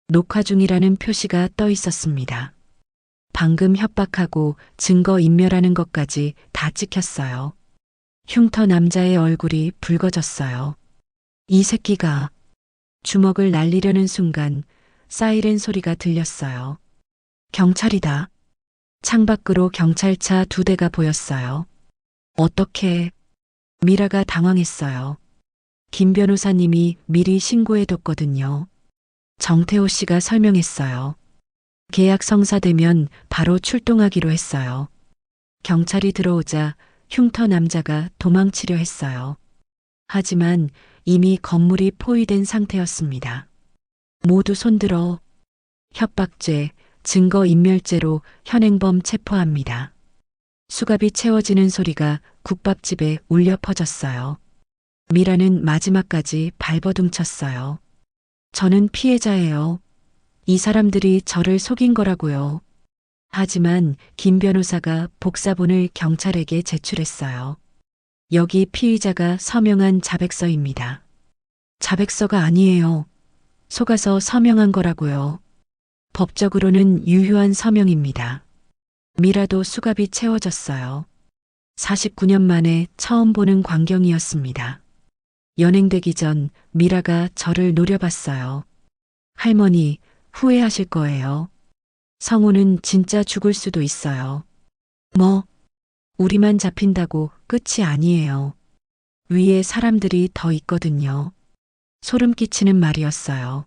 녹화 중이라는 표시가 떠 있었습니다. 방금 협박하고 증거 인멸하는 것까지 다 찍혔어요. 흉터 남자의 얼굴이 붉어졌어요. 이 새끼가. 주먹을 날리려는 순간 사이렌 소리가 들렸어요. 경찰이다. 창밖으로 경찰차 2대가 보였어요. 어떻게? 미라가 당황했어요. 김 변호사님이 미리 신고해뒀거든요. 정태호 씨가 설명했어요. 계약 성사되면 바로 출동하기로 했어요. 경찰이 들어오자 흉터 남자가 도망치려 했어요. 하지만 이미 건물이 포위된 상태였습니다. 모두 손들어. 협박죄, 증거인멸죄로 현행범 체포합니다. 수갑이 채워지는 소리가 국밥집에 울려 퍼졌어요. 미라는 마지막까지 발버둥 쳤어요. 저는 피해자예요. 이 사람들이 저를 속인 거라고요. 하지만 김 변호사가 복사본을 경찰에게 제출했어요. 여기 피의자가 서명한 자백서입니다. 자백서가 아니에요. 속아서 서명한 거라고요. 법적으로는 유효한 서명입니다. 미라도 수갑이 채워졌어요. 49년 만에 처음 보는 광경이었습니다. 연행되기 전 미라가 저를 노려봤어요. 할머니, 후회하실 거예요. 성우는 진짜 죽을 수도 있어요. 우리만 잡힌다고 끝이 아니에요. 위에 사람들이 더 있거든요. 소름 끼치는 말이었어요.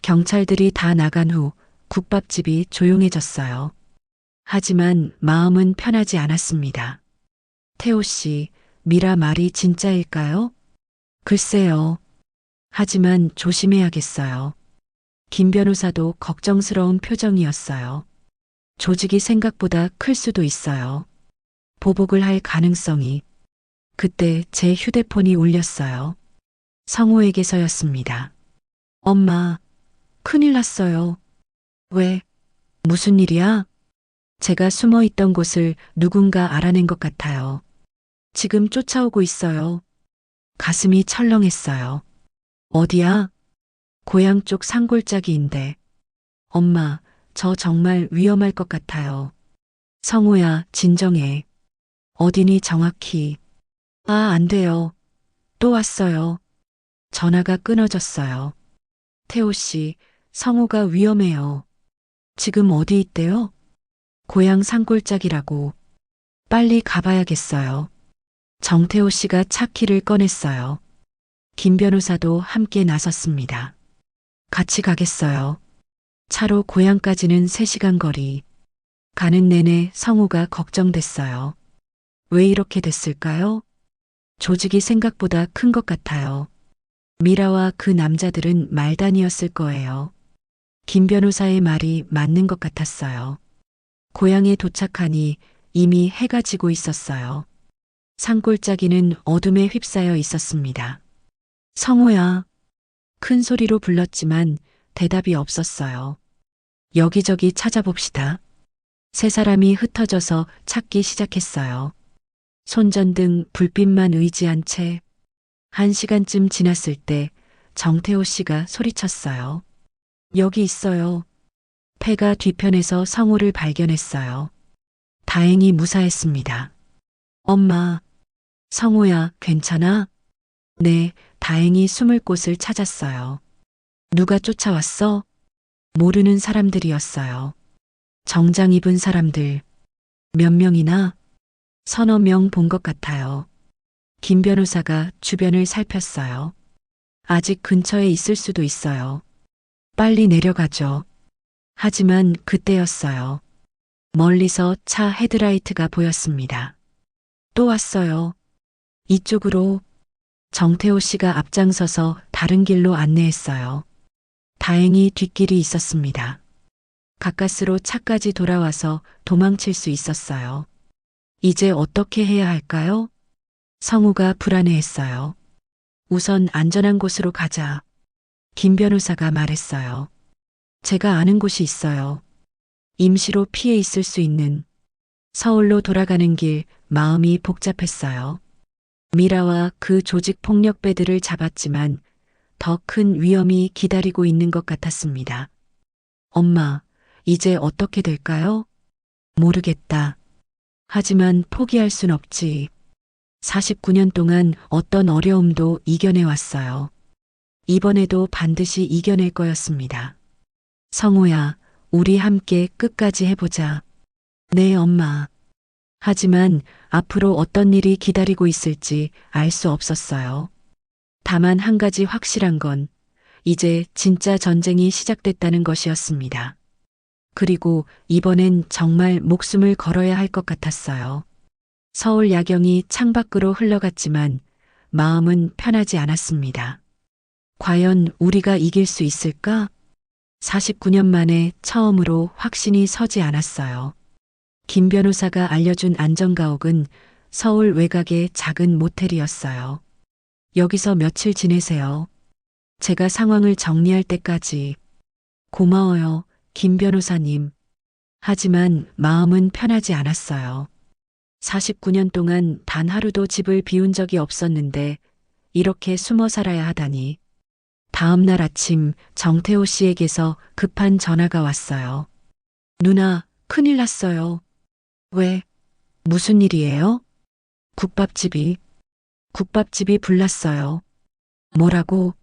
경찰들이 다 나간 후 국밥집이 조용해졌어요. 하지만 마음은 편하지 않았습니다. 태호 씨, 미라 말이 진짜일까요? 글쎄요. 하지만 조심해야겠어요. 김 변호사도 걱정스러운 표정이었어요. 조직이 생각보다 클 수도 있어요. 보복을 할 가능성이. 그때 제 휴대폰이 울렸어요. 성우에게서였습니다. 엄마, 큰일 났어요. 왜? 무슨 일이야? 제가 숨어 있던 곳을 누군가 알아낸 것 같아요. 지금 쫓아오고 있어요. 가슴이 철렁했어요. 어디야? 고향 쪽 산골짜기인데. 엄마, 저 정말 위험할 것 같아요. 성우야, 진정해. 어디니 정확히. 안 돼요. 또 왔어요. 전화가 끊어졌어요. 태호 씨, 성우가 위험해요. 지금 어디 있대요? 고향 산골짜기라고. 빨리 가봐야겠어요. 정태호 씨가 차 키를 꺼냈어요. 김 변호사도 함께 나섰습니다. 같이 가겠어요. 차로 고향까지는 3시간 거리. 가는 내내 성우가 걱정됐어요. 왜 이렇게 됐을까요? 조직이 생각보다 큰 것 같아요. 미라와 그 남자들은 말단이었을 거예요. 김 변호사의 말이 맞는 것 같았어요. 고향에 도착하니 이미 해가 지고 있었어요. 산골짜기는 어둠에 휩싸여 있었습니다. 성호야. 큰 소리로 불렀지만 대답이 없었어요. 여기저기 찾아봅시다. 3사람이 흩어져서 찾기 시작했어요. 손전등 불빛만 의지한 채 1시간쯤 지났을 때 정태호 씨가 소리쳤어요. 여기 있어요. 폐가 뒤편에서 성호를 발견했어요. 다행히 무사했습니다. 엄마, 성호야, 괜찮아? 네, 다행히 숨을 곳을 찾았어요. 누가 쫓아왔어? 모르는 사람들이었어요. 정장 입은 사람들. 몇 명이나? 서너 명 본 것 같아요. 김 변호사가 주변을 살폈어요. 아직 근처에 있을 수도 있어요. 빨리 내려가죠. 하지만 그때였어요. 멀리서 차 헤드라이트가 보였습니다. 또 왔어요. 이쪽으로. 정태호 씨가 앞장서서 다른 길로 안내했어요. 다행히 뒷길이 있었습니다. 가까스로 차까지 돌아와서 도망칠 수 있었어요. 이제 어떻게 해야 할까요? 성우가 불안해했어요. 우선 안전한 곳으로 가자. 김 변호사가 말했어요. 제가 아는 곳이 있어요. 임시로 피해 있을 수 있는. 서울로 돌아가는 길 마음이 복잡했어요. 미라와 그 조직 폭력배들을 잡았지만 더 큰 위험이 기다리고 있는 것 같았습니다. 엄마, 이제 어떻게 될까요? 모르겠다. 하지만 포기할 순 없지. 49년 동안 어떤 어려움도 이겨내왔어요. 이번에도 반드시 이겨낼 거였습니다. 성호야, 우리 함께 끝까지 해보자. 네, 엄마. 하지만 앞으로 어떤 일이 기다리고 있을지 알 수 없었어요. 다만 한 가지 확실한 건 이제 진짜 전쟁이 시작됐다는 것이었습니다. 그리고 이번엔 정말 목숨을 걸어야 할 것 같았어요. 서울 야경이 창밖으로 흘러갔지만 마음은 편하지 않았습니다. 과연 우리가 이길 수 있을까? 49년 만에 처음으로 확신이 서지 않았어요. 김 변호사가 알려준 안전가옥은 서울 외곽의 작은 모텔이었어요. 여기서 며칠 지내세요. 제가 상황을 정리할 때까지. 고마워요, 김 변호사님. 하지만 마음은 편하지 않았어요. 49년 동안 단 하루도 집을 비운 적이 없었는데 이렇게 숨어 살아야 하다니. 다음 날 아침 정태호 씨에게서 급한 전화가 왔어요. 누나, 큰일 났어요. 왜? 무슨 일이에요? 국밥집이 불났어요. 뭐라고?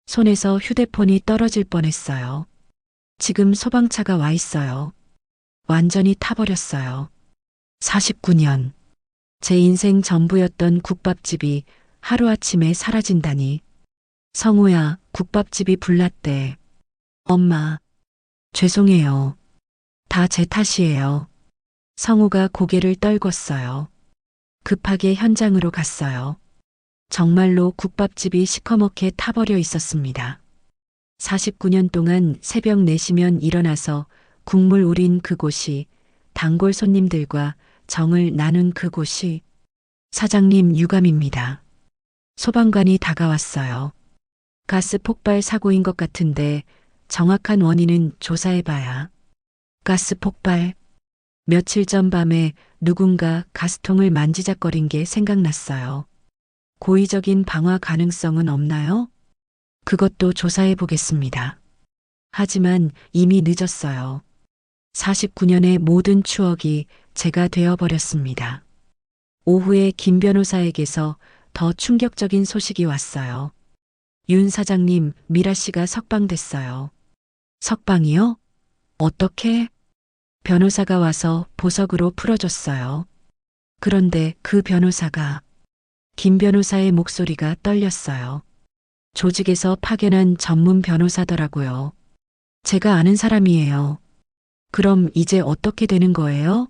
손에서 휴대폰이 떨어질 뻔했어요. 지금 소방차가 와 있어요. 완전히 타버렸어요. 49년. 제 인생 전부였던 국밥집이 하루아침에 사라진다니. 성우야, 국밥집이 불났대. 엄마, 죄송해요. 다 제 탓이에요. 성우가 고개를 떨궜어요. 급하게 현장으로 갔어요. 정말로 국밥집이 시커멓게 타버려 있었습니다. 49년 동안 새벽 4시면 일어나서 국물 우린 그곳이, 단골 손님들과 정을 나눈 그곳이. 사장님 유감입니다. 소방관이 다가왔어요. 가스 폭발 사고인 것 같은데 정확한 원인은 조사해봐야. 가스 폭발. 며칠 전 밤에 누군가 가스통을 만지작거린 게 생각났어요. 고의적인 방화 가능성은 없나요? 그것도 조사해 보겠습니다. 하지만 이미 늦었어요. 49년의 모든 추억이 제가 되어버렸습니다. 오후에 김 변호사에게서 더 충격적인 소식이 왔어요. 윤 사장님, 미라 씨가 석방됐어요. 석방이요? 어떻게? 변호사가 와서 보석으로 풀어줬어요. 그런데 그 변호사가, 김 변호사의 목소리가 떨렸어요. 조직에서 파견한 전문 변호사더라고요. 제가 아는 사람이에요. 그럼 이제 어떻게 되는 거예요?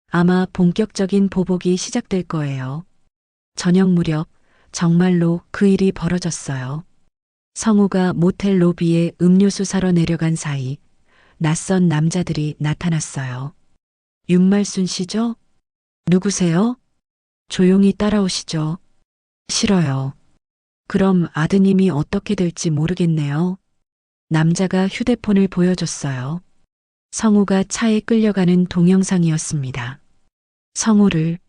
아마 본격적인 보복이 시작될 거예요. 저녁 무렵 정말로 그 일이 벌어졌어요. 성우가 모텔 로비에 음료수 사러 내려간 사이 낯선 남자들이 나타났어요. 윤말순 씨죠? 누구세요? 조용히 따라오시죠. 싫어요. 그럼 아드님이 어떻게 될지 모르겠네요. 남자가 휴대폰을 보여줬어요. 성우가 차에 끌려가는 동영상이었습니다. 성우를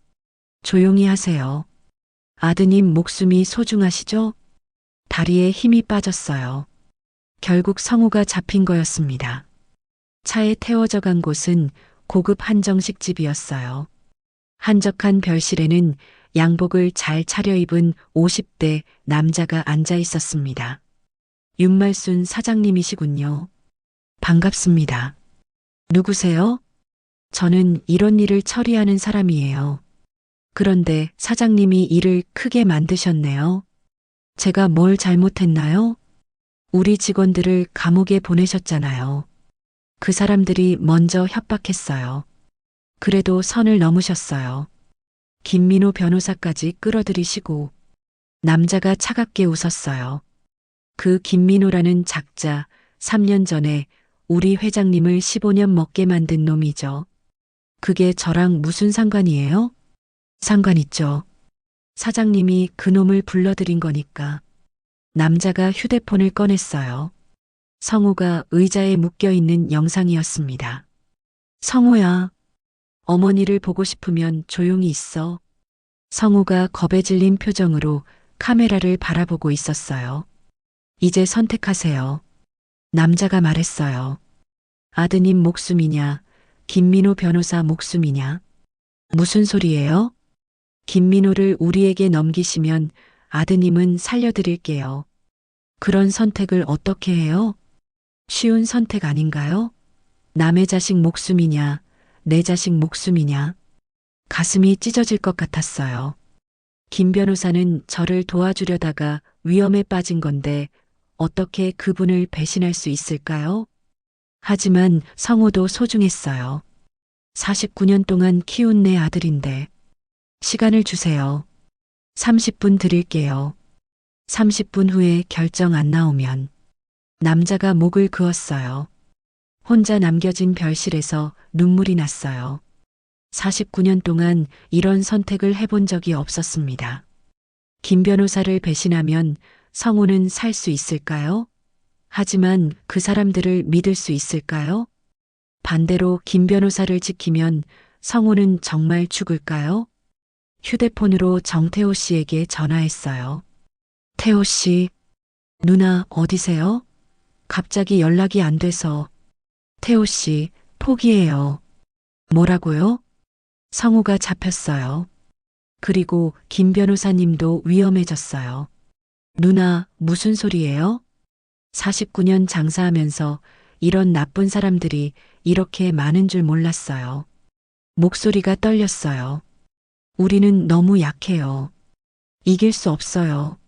조용히 하세요. 아드님 목숨이 소중하시죠? 다리에 힘이 빠졌어요. 결국 성우가 잡힌 거였습니다. 차에 태워져 간 곳은 고급 한정식 집이었어요. 한적한 별실에는 양복을 잘 차려입은 50대 남자가 앉아 있었습니다. 윤말순 사장님이시군요. 반갑습니다. 누구세요? 저는 이런 일을 처리하는 사람이에요. 그런데 사장님이 일을 크게 만드셨네요. 제가 뭘 잘못했나요? 우리 직원들을 감옥에 보내셨잖아요. 그 사람들이 먼저 협박했어요. 그래도 선을 넘으셨어요. 김민호 변호사까지 끌어들이시고 남자가 차갑게 웃었어요. 그 김민호라는 작자 3년 전에 우리 회장님을 15년 먹게 만든 놈이죠. 그게 저랑 무슨 상관이에요? 상관 있죠. 사장님이 그 놈을 불러들인 거니까. 남자가 휴대폰을 꺼냈어요. 성우가 의자에 묶여 있는 영상이었습니다. 성우야, 어머니를 보고 싶으면 조용히 있어. 성우가 겁에 질린 표정으로 카메라를 바라보고 있었어요. 이제 선택하세요. 남자가 말했어요. 아드님 목숨이냐, 김민호 변호사 목숨이냐. 무슨 소리예요? 김민호를 우리에게 넘기시면 아드님은 살려드릴게요. 그런 선택을 어떻게 해요? 쉬운 선택 아닌가요? 남의 자식 목숨이냐, 내 자식 목숨이냐. 가슴이 찢어질 것 같았어요. 김 변호사는 저를 도와주려다가 위험에 빠진 건데 어떻게 그분을 배신할 수 있을까요? 하지만 성우도 소중했어요. 49년 동안 키운 내 아들인데. 시간을 주세요. 30분 드릴게요. 30분 후에 결정 안 나오면. 남자가 목을 그었어요. 혼자 남겨진 별실에서 눈물이 났어요. 49년 동안 이런 선택을 해본 적이 없었습니다. 김 변호사를 배신하면 성우는 살 수 있을까요? 하지만 그 사람들을 믿을 수 있을까요? 반대로 김 변호사를 지키면 성우는 정말 죽을까요? 휴대폰으로 정태호 씨에게 전화했어요. 태호 씨, 누나 어디세요? 갑자기 연락이 안 돼서. 태호 씨, 포기해요. 뭐라고요? 성우가 잡혔어요. 그리고 김 변호사님도 위험해졌어요. 누나, 무슨 소리예요? 49년 장사하면서 이런 나쁜 사람들이 이렇게 많은 줄 몰랐어요. 목소리가 떨렸어요. 우리는 너무 약해요. 이길 수 없어요.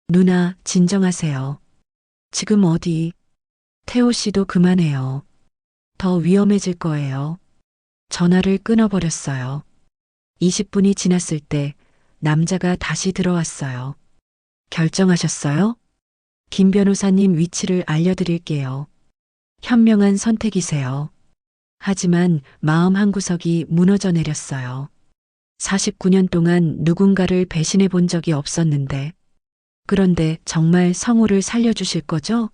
누나, 진정하세요. 지금 어디? 태호 씨도 그만해요. 더 위험해질 거예요. 전화를 끊어버렸어요. 20분이 지났을 때 남자가 다시 들어왔어요. 결정하셨어요? 김 변호사님 위치를 알려드릴게요. 현명한 선택이세요. 하지만 마음 한구석이 무너져 내렸어요. 49년 동안 누군가를 배신해 본 적이 없었는데, 그런데 정말 성우를 살려주실 거죠?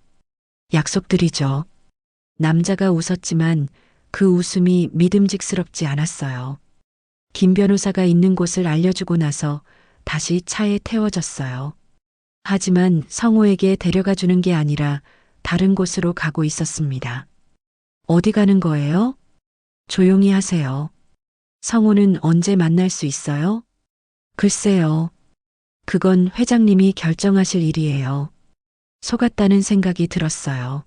약속드리죠. 남자가 웃었지만 그 웃음이 믿음직스럽지 않았어요. 김 변호사가 있는 곳을 알려주고 나서 다시 차에 태워졌어요. 하지만 성우에게 데려가 주는 게 아니라 다른 곳으로 가고 있었습니다. 어디 가는 거예요? 조용히 하세요. 성우는 언제 만날 수 있어요? 글쎄요. 그건 회장님이 결정하실 일이에요. 속았다는 생각이 들었어요.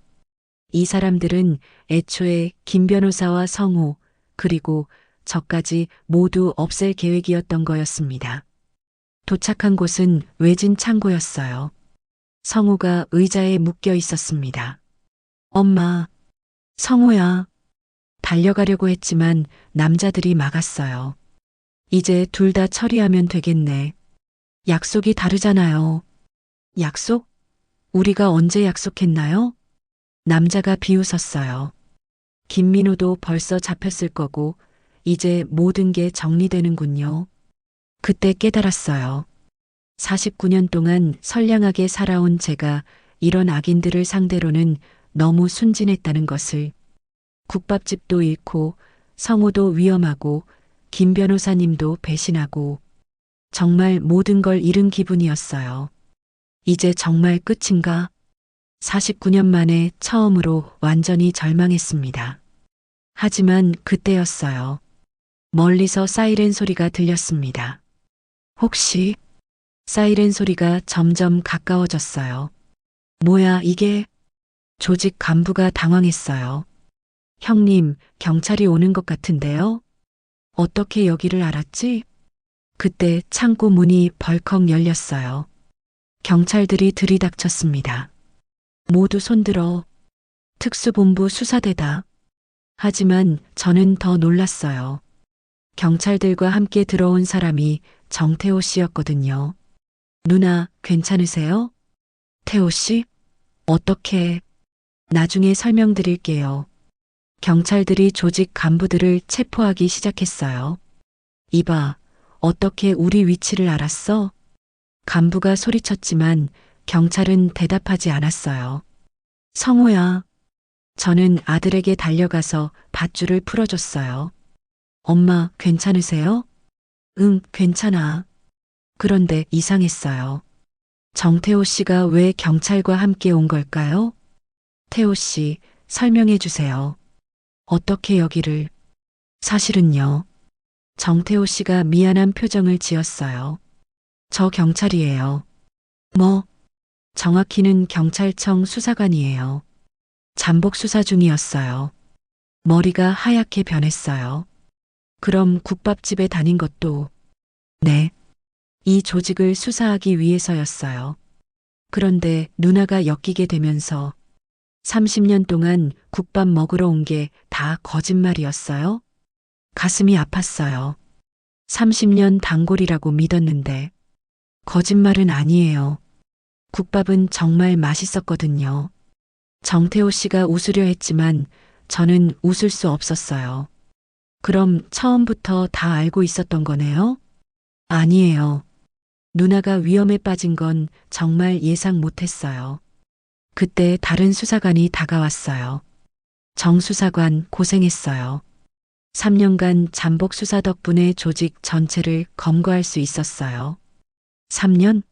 이 사람들은 애초에 김 변호사와 성우, 그리고 저까지 모두 없앨 계획이었던 거였습니다. 도착한 곳은 외진 창고였어요. 성우가 의자에 묶여 있었습니다. 엄마, 성우야. 달려가려고 했지만 남자들이 막았어요. 이제 둘 다 처리하면 되겠네. 약속이 다르잖아요. 약속? 우리가 언제 약속했나요? 남자가 비웃었어요. 김민호도 벌써 잡혔을 거고 이제 모든 게 정리되는군요. 그때 깨달았어요. 49년 동안 선량하게 살아온 제가 이런 악인들을 상대로는 너무 순진했다는 것을. 국밥집도 잃고 성우도 위험하고 김 변호사님도 배신하고 정말 모든 걸 잃은 기분이었어요. 이제 정말 끝인가? 49년 만에 처음으로 완전히 절망했습니다. 하지만 그때였어요. 멀리서 사이렌 소리가 들렸습니다. 혹시 사이렌 소리가 점점 가까워졌어요. 뭐야 이게? 조직 간부가 당황했어요. 형님, 경찰이 오는 것 같은데요? 어떻게 여기를 알았지? 그때 창고 문이 벌컥 열렸어요. 경찰들이 들이닥쳤습니다. 모두 손들어. 특수본부 수사대다. 하지만 저는 더 놀랐어요. 경찰들과 함께 들어온 사람이 정태호 씨였거든요. 누나, 괜찮으세요? 태호 씨? 어떻게? 나중에 설명드릴게요. 경찰들이 조직 간부들을 체포하기 시작했어요. 이봐, 어떻게 우리 위치를 알았어? 간부가 소리쳤지만 경찰은 대답하지 않았어요. 성호야. 저는 아들에게 달려가서 밧줄을 풀어줬어요. 엄마, 괜찮으세요? 응, 괜찮아. 그런데 이상했어요. 정태호 씨가 왜 경찰과 함께 온 걸까요? 태호 씨, 설명해 주세요. 어떻게 여기를? 사실은요. 정태호 씨가 미안한 표정을 지었어요. 저 경찰이에요. 뭐? 정확히는 경찰청 수사관이에요. 잠복 수사 중이었어요. 머리가 하얗게 변했어요. 그럼 국밥집에 다닌 것도? 네. 이 조직을 수사하기 위해서였어요. 그런데 누나가 엮이게 되면서 30년 동안 국밥 먹으러 온 게 다 거짓말이었어요? 가슴이 아팠어요. 30년 단골이라고 믿었는데 거짓말은 아니에요. 국밥은 정말 맛있었거든요. 정태호 씨가 웃으려 했지만 저는 웃을 수 없었어요. 그럼 처음부터 다 알고 있었던 거네요? 아니에요. 누나가 위험에 빠진 건 정말 예상 못했어요. 그때 다른 수사관이 다가왔어요. 정 수사관 고생했어요. 3년간 잠복 수사 덕분에 조직 전체를 검거할 수 있었어요. 3년?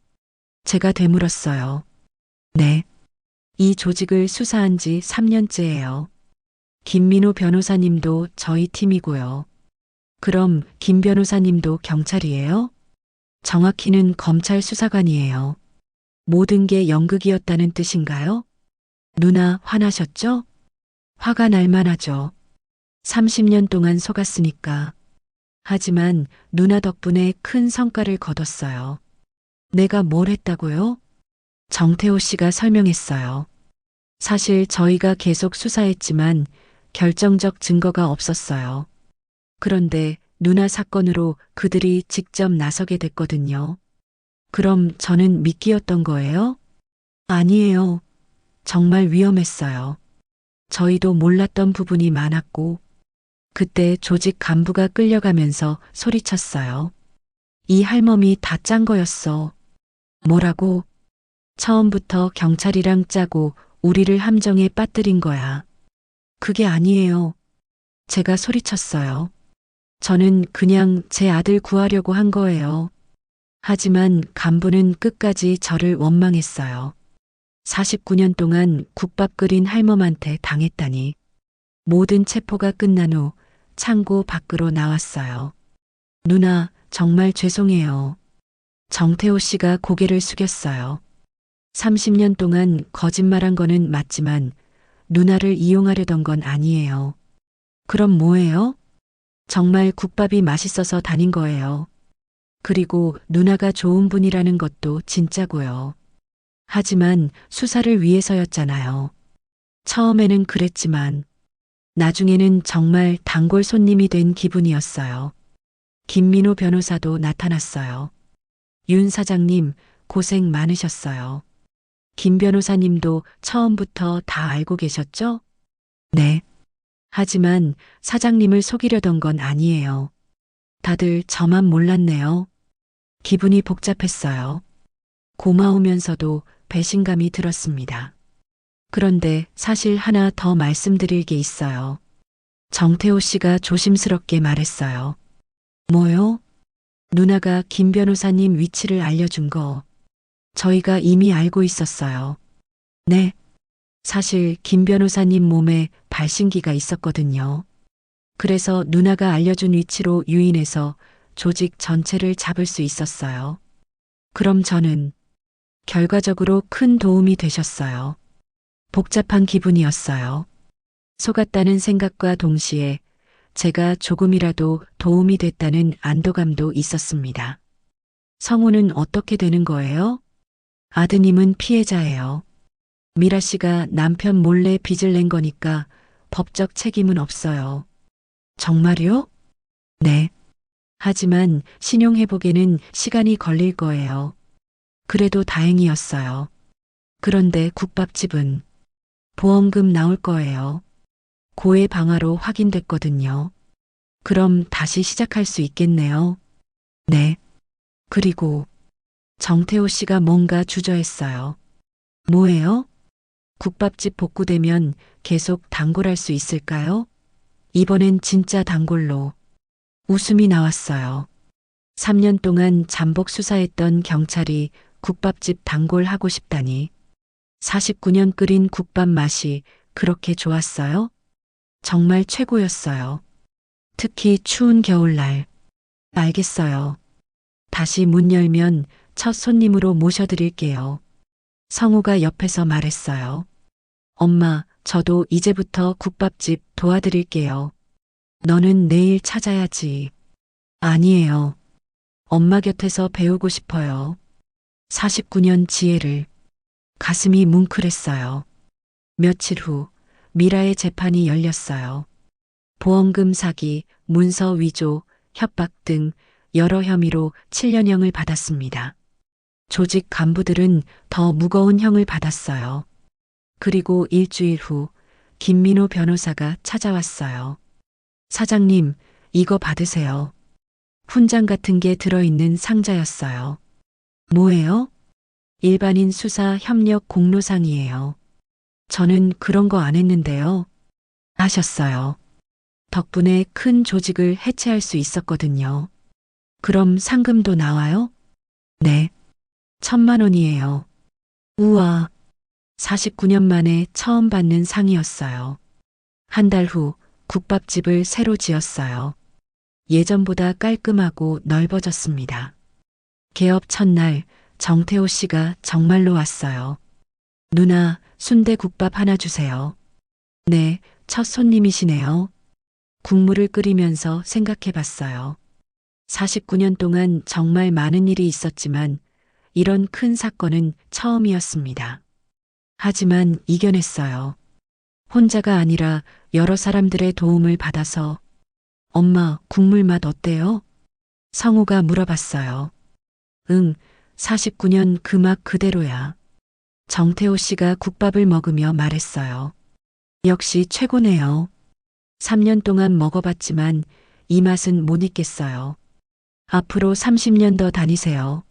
제가 되물었어요. 네. 이 조직을 수사한 지 3년째예요. 김민호 변호사님도 저희 팀이고요. 그럼 김 변호사님도 경찰이에요? 정확히는 검찰 수사관이에요. 모든 게 연극이었다는 뜻인가요? 누나 화나셨죠? 화가 날 만하죠. 30년 동안 속았으니까. 하지만 누나 덕분에 큰 성과를 거뒀어요. 내가 뭘 했다고요? 정태호 씨가 설명했어요. 사실 저희가 계속 수사했지만 결정적 증거가 없었어요. 그런데 누나 사건으로 그들이 직접 나서게 됐거든요. 그럼 저는 미끼였던 거예요? 아니에요. 정말 위험했어요. 저희도 몰랐던 부분이 많았고, 그때 조직 간부가 끌려가면서 소리쳤어요. 이 할멈이 다 짠 거였어. 뭐라고? 처음부터 경찰이랑 짜고 우리를 함정에 빠뜨린 거야. 그게 아니에요. 제가 소리쳤어요. 저는 그냥 제 아들 구하려고 한 거예요. 하지만 간부는 끝까지 저를 원망했어요. 49년 동안 국밥 끓인 할멈한테 당했다니. 모든 체포가 끝난 후 창고 밖으로 나왔어요. 누나, 정말 죄송해요. 정태호 씨가 고개를 숙였어요. 30년 동안 거짓말한 거는 맞지만 누나를 이용하려던 건 아니에요. 그럼 뭐예요? 정말 국밥이 맛있어서 다닌 거예요. 그리고 누나가 좋은 분이라는 것도 진짜고요. 하지만 수사를 위해서였잖아요. 처음에는 그랬지만 나중에는 정말 단골 손님이 된 기분이었어요. 김민호 변호사도 나타났어요. 윤 사장님, 고생 많으셨어요. 김 변호사님도 처음부터 다 알고 계셨죠? 네. 하지만 사장님을 속이려던 건 아니에요. 다들 저만 몰랐네요. 기분이 복잡했어요. 고마우면서도 배신감이 들었습니다. 그런데 사실 하나 더 말씀드릴 게 있어요. 정태호 씨가 조심스럽게 말했어요. 뭐요? 누나가 김 변호사님 위치를 알려준 거 저희가 이미 알고 있었어요. 네. 사실 김 변호사님 몸에 발신기가 있었거든요. 그래서 누나가 알려준 위치로 유인해서 조직 전체를 잡을 수 있었어요. 그럼 저는 결과적으로 큰 도움이 되셨어요. 복잡한 기분이었어요. 속았다는 생각과 동시에 제가 조금이라도 도움이 됐다는 안도감도 있었습니다. 성우는 어떻게 되는 거예요? 아드님은 피해자예요. 미라 씨가 남편 몰래 빚을 낸 거니까 법적 책임은 없어요. 정말요? 네. 하지만 신용회복에는 시간이 걸릴 거예요. 그래도 다행이었어요. 그런데 국밥집은 보험금 나올 거예요. 고해 방화로 확인됐거든요. 그럼 다시 시작할 수 있겠네요. 네. 그리고 정태호 씨가 뭔가 주저했어요. 뭐예요? 국밥집 복구되면 계속 단골할 수 있을까요? 이번엔 진짜 단골로. 웃음이 나왔어요. 3년 동안 잠복 수사했던 경찰이 국밥집 단골 하고 싶다니. 49년 끓인 국밥 맛이 그렇게 좋았어요? 정말 최고였어요. 특히 추운 겨울날. 알겠어요. 다시 문 열면 첫 손님으로 모셔드릴게요. 성우가 옆에서 말했어요. 엄마, 저도 이제부터 국밥집 도와드릴게요. 너는 내일 찾아야지. 아니에요. 엄마 곁에서 배우고 싶어요. 49년 지혜를. 가슴이 뭉클했어요. 며칠 후 미라의 재판이 열렸어요. 보험금 사기, 문서 위조, 협박 등 여러 혐의로 7년형을 받았습니다. 조직 간부들은 더 무거운 형을 받았어요. 그리고 일주일 후 김민호 변호사가 찾아왔어요. 사장님, 이거 받으세요. 훈장 같은 게 들어있는 상자였어요. 뭐예요? 일반인 수사 협력 공로상이에요. 저는 그런 거 안 했는데요. 하셨어요. 덕분에 큰 조직을 해체할 수 있었거든요. 그럼 상금도 나와요? 네. 1,000만 원이에요. 우와. 49년 만에 처음 받는 상이었어요. 한 달 후 국밥집을 새로 지었어요. 예전보다 깔끔하고 넓어졌습니다. 개업 첫날 정태호 씨가 정말로 왔어요. 누나, 순대국밥 하나 주세요. 네, 첫 손님이시네요. 국물을 끓이면서 생각해 봤어요. 49년 동안 정말 많은 일이 있었지만 이런 큰 사건은 처음이었습니다. 하지만 이겨냈어요. 혼자가 아니라 여러 사람들의 도움을 받아서. 엄마, 국물 맛 어때요? 성우가 물어봤어요. 응, 49년 그 맛 그대로야. 정태호 씨가 국밥을 먹으며 말했어요. 역시 최고네요. 3년 동안 먹어봤지만 이 맛은 못 잊겠어요. 앞으로 30년 더 다니세요.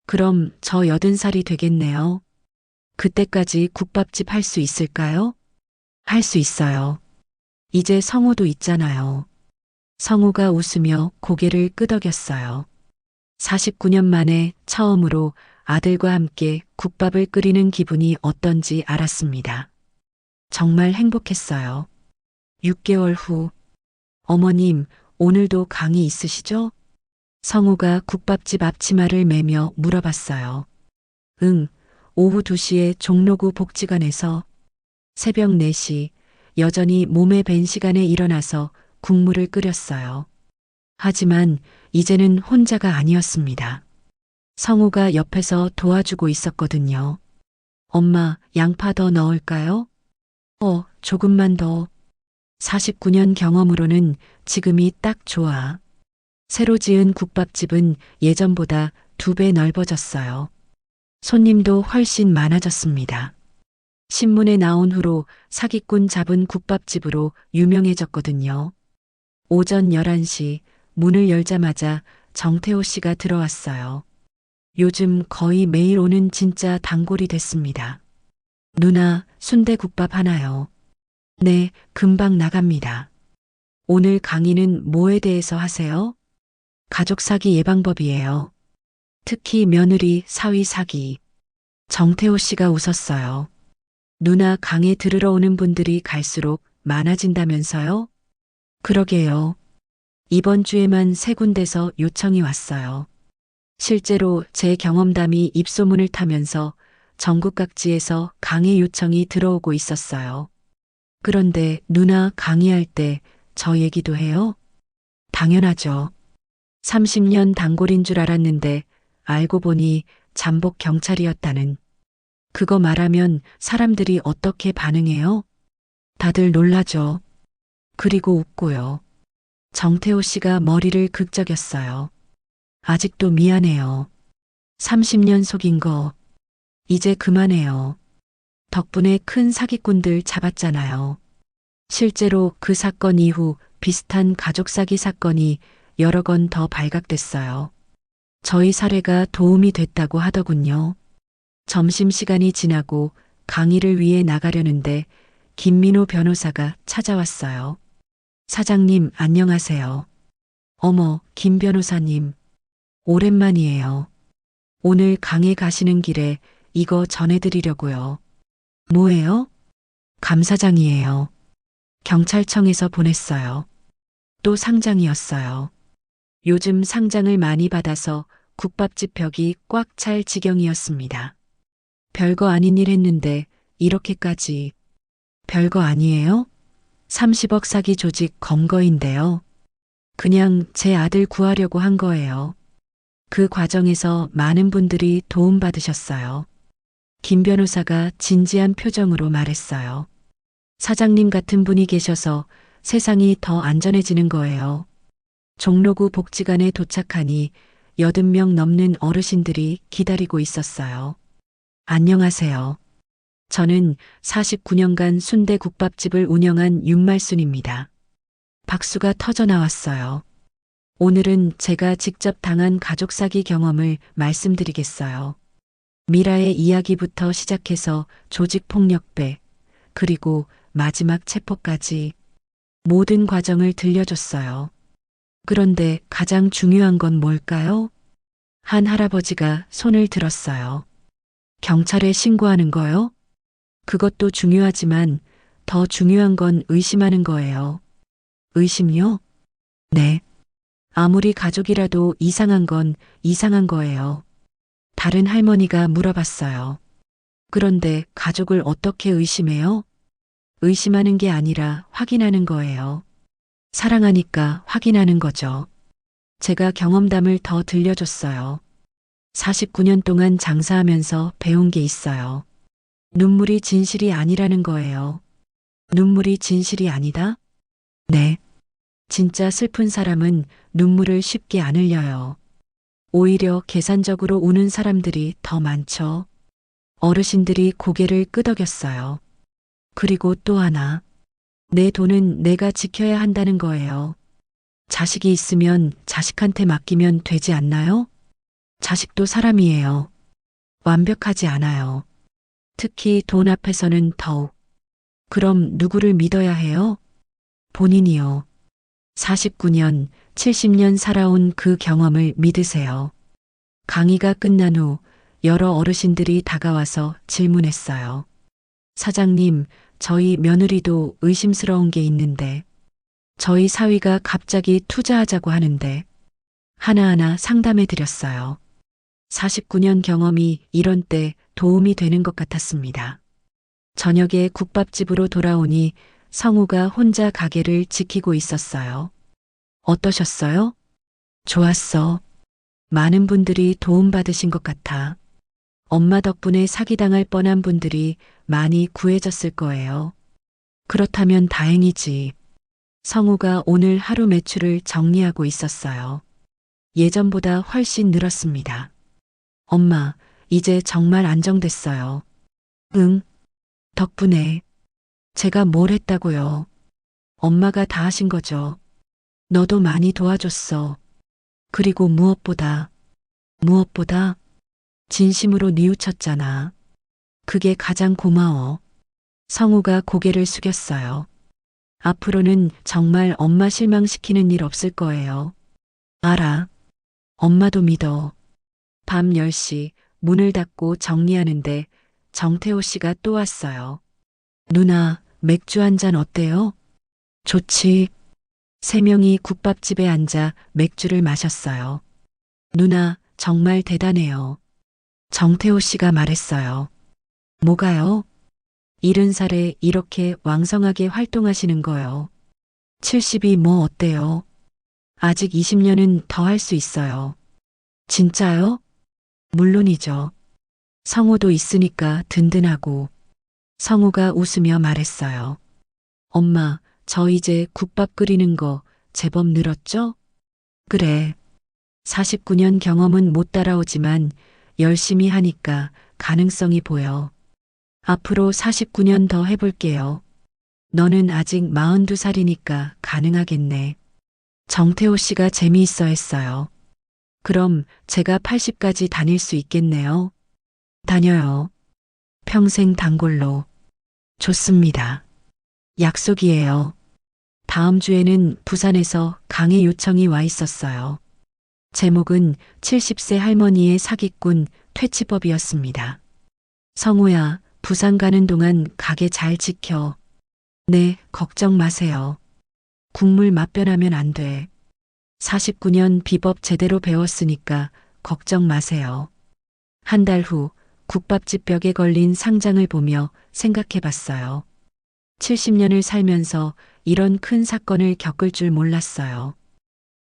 그럼 저 80살이 되겠네요. 그때까지 국밥집 할 수 있을까요? 할 수 있어요. 이제 성우도 있잖아요. 성우가 웃으며 고개를 끄덕였어요. 49년 만에 처음으로 아들과 함께 국밥을 끓이는 기분이 어떤지 알았습니다. 정말 행복했어요. 6개월 후, 어머님, 오늘도 강의 있으시죠? 성우가 국밥집 앞치마를 매며 물어봤어요. 응, 오후 2시에 종로구 복지관에서. 새벽 4시, 여전히 몸에 밴 시간에 일어나서 국물을 끓였어요. 하지만 이제는 혼자가 아니었습니다. 성우가 옆에서 도와주고 있었거든요. 엄마, 양파 더 넣을까요? 조금만 더. 49년 경험으로는 지금이 딱 좋아. 새로 지은 국밥집은 예전보다 2배 넓어졌어요. 손님도 훨씬 많아졌습니다. 신문에 나온 후로 사기꾼 잡은 국밥집으로 유명해졌거든요. 오전 11시 문을 열자마자 정태호 씨가 들어왔어요. 요즘 거의 매일 오는 진짜 단골이 됐습니다. 누나, 순대국밥 하나요? 네, 금방 나갑니다. 오늘 강의는 뭐에 대해서 하세요? 가족 사기 예방법이에요. 특히 며느리 사위 사기. 정태호 씨가 웃었어요. 누나 강의 들으러 오는 분들이 갈수록 많아진다면서요? 그러게요. 이번 주에만 3군데서 요청이 왔어요. 실제로 제 경험담이 입소문을 타면서 전국 각지에서 강의 요청이 들어오고 있었어요. 그런데 누나 강의할 때 저 얘기도 해요? 당연하죠. 30년 단골인 줄 알았는데 알고 보니 잠복 경찰이었다는. 그거 말하면 사람들이 어떻게 반응해요? 다들 놀라죠. 그리고 웃고요. 정태호 씨가 머리를 극적였어요. 아직도 미안해요. 30년 속인 거. 이제 그만해요. 덕분에 큰 사기꾼들 잡았잖아요. 실제로 그 사건 이후 비슷한 가족 사기 사건이 여러 건 더 발각됐어요. 저희 사례가 도움이 됐다고 하더군요. 점심시간이 지나고 강의를 위해 나가려는데 김민호 변호사가 찾아왔어요. 사장님, 안녕하세요. 어머, 김 변호사님. 오랜만이에요. 오늘 강의 가시는 길에 이거 전해드리려고요. 뭐예요? 감사장이에요. 경찰청에서 보냈어요. 또 상장이었어요. 요즘 상장을 많이 받아서 국밥집 벽이 꽉 찰 지경이었습니다. 별거 아닌 일 했는데 이렇게까지. 별거 아니에요? 30억 사기 조직 검거인데요. 그냥 제 아들 구하려고 한 거예요. 그 과정에서 많은 분들이 도움받으셨어요. 김 변호사가 진지한 표정으로 말했어요. 사장님 같은 분이 계셔서 세상이 더 안전해지는 거예요. 종로구 복지관에 도착하니 80명 넘는 어르신들이 기다리고 있었어요. 안녕하세요. 저는 49년간 순대국밥집을 운영한 윤말순입니다. 박수가 터져 나왔어요. 오늘은 제가 직접 당한 가족 사기 경험을 말씀드리겠어요. 미라의 이야기부터 시작해서 조직폭력배, 그리고 마지막 체포까지 모든 과정을 들려줬어요. 그런데 가장 중요한 건 뭘까요? 한 할아버지가 손을 들었어요. 경찰에 신고하는 거요? 그것도 중요하지만 더 중요한 건 의심하는 거예요. 의심요? 네. 아무리 가족이라도 이상한 건 이상한 거예요. 다른 할머니가 물어봤어요. 그런데 가족을 어떻게 의심해요? 의심하는 게 아니라 확인하는 거예요. 사랑하니까 확인하는 거죠. 제가 경험담을 더 들려줬어요. 49년 동안 장사하면서 배운 게 있어요. 눈물이 진실이 아니라는 거예요. 눈물이 진실이 아니다? 네. 진짜 슬픈 사람은 눈물을 쉽게 안 흘려요. 오히려 계산적으로 우는 사람들이 더 많죠. 어르신들이 고개를 끄덕였어요. 그리고 또 하나. 내 돈은 내가 지켜야 한다는 거예요. 자식이 있으면 자식한테 맡기면 되지 않나요? 자식도 사람이에요. 완벽하지 않아요. 특히 돈 앞에서는 더욱. 그럼 누구를 믿어야 해요? 본인이요. 49년, 70년 살아온 그 경험을 믿으세요. 강의가 끝난 후 여러 어르신들이 다가와서 질문했어요. 사장님, 저희 며느리도 의심스러운 게 있는데, 저희 사위가 갑자기 투자하자고 하는데, 하나하나 상담해 드렸어요. 49년 경험이 이런 때 도움이 되는 것 같았습니다. 저녁에 국밥집으로 돌아오니 성우가 혼자 가게를 지키고 있었어요. 어떠셨어요? 좋았어. 많은 분들이 도움받으신 것 같아. 엄마 덕분에 사기당할 뻔한 분들이 많이 구해졌을 거예요. 그렇다면 다행이지. 성우가 오늘 하루 매출을 정리하고 있었어요. 예전보다 훨씬 늘었습니다. 엄마, 이제 정말 안정됐어요. 응, 덕분에. 제가 뭘 했다고요? 엄마가 다 하신 거죠. 너도 많이 도와줬어. 그리고 무엇보다 진심으로 뉘우쳤잖아. 그게 가장 고마워. 성우가 고개를 숙였어요. 앞으로는 정말 엄마 실망시키는 일 없을 거예요. 알아. 엄마도 믿어. 밤 10시 문을 닫고 정리하는데 정태호 씨가 또 왔어요. 누나, 맥주 한 잔 어때요? 좋지. 세 명이 국밥집에 앉아 맥주를 마셨어요. 누나, 정말 대단해요. 정태호 씨가 말했어요. 뭐가요? 70살에 이렇게 왕성하게 활동하시는 거요. 70이 뭐 어때요? 아직 20년은 더 할 수 있어요. 진짜요? 물론이죠. 성우도 있으니까 든든하고. 성우가 웃으며 말했어요. 엄마, 저 이제 국밥 끓이는 거 제법 늘었죠? 그래. 49년 경험은 못 따라오지만 열심히 하니까 가능성이 보여. 앞으로 49년 더 해볼게요. 너는 아직 42살이니까 가능하겠네. 정태호 씨가 재미있어 했어요. 그럼 제가 80까지 다닐 수 있겠네요. 다녀요. 평생 단골로. 좋습니다. 약속이에요. 다음 주에는 부산에서 강의 요청이 와 있었어요. 제목은 70세 할머니의 사기꾼 퇴치법이었습니다. 성우야, 부산 가는 동안 가게 잘 지켜. 네, 걱정 마세요. 국물 맛변하면 안 돼. 49년 비법 제대로 배웠으니까 걱정 마세요. 한 달 후 국밥집 벽에 걸린 상장을 보며 생각해 봤어요. 70년을 살면서 이런 큰 사건을 겪을 줄 몰랐어요.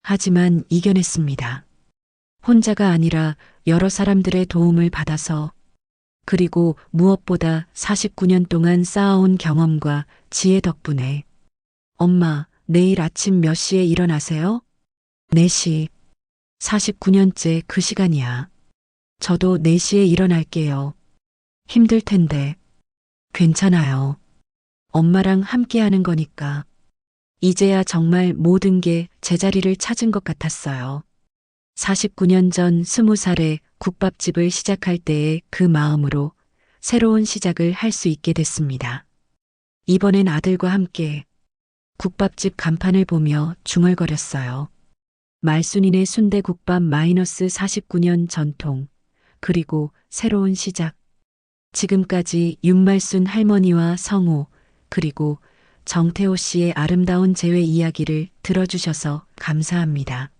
하지만 이겨냈습니다. 혼자가 아니라 여러 사람들의 도움을 받아서, 그리고 무엇보다 49년 동안 쌓아온 경험과 지혜 덕분에. 엄마, 내일 아침 몇 시에 일어나세요? 4시. 49년째 그 시간이야. 저도 4시에 일어날게요. 힘들 텐데. 괜찮아요. 엄마랑 함께 하는 거니까. 이제야 정말 모든 게 제자리를 찾은 것 같았어요. 49년 전 20살에 국밥집을 시작할 때의 그 마음으로 새로운 시작을 할 수 있게 됐습니다. 이번엔 아들과 함께 국밥집 간판을 보며 중얼거렸어요. 말순이네 순대국밥 -49년 전통, 그리고 새로운 시작. 지금까지 윤말순 할머니와 성우, 그리고 정태호 씨의 아름다운 재회 이야기를 들어주셔서 감사합니다.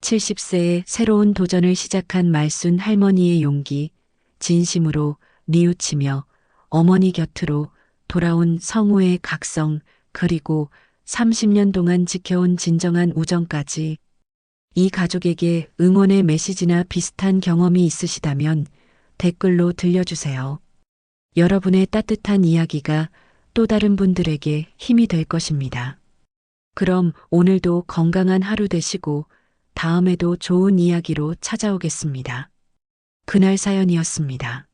70세의 새로운 도전을 시작한 말순 할머니의 용기, 진심으로 뉘우치며 어머니 곁으로 돌아온 성우의 각성, 그리고 30년 동안 지켜온 진정한 우정까지. 이 가족에게 응원의 메시지나 비슷한 경험이 있으시다면 댓글로 들려주세요. 여러분의 따뜻한 이야기가 또 다른 분들에게 힘이 될 것입니다. 그럼 오늘도 건강한 하루 되시고 다음에도 좋은 이야기로 찾아오겠습니다. 그날 사연이었습니다.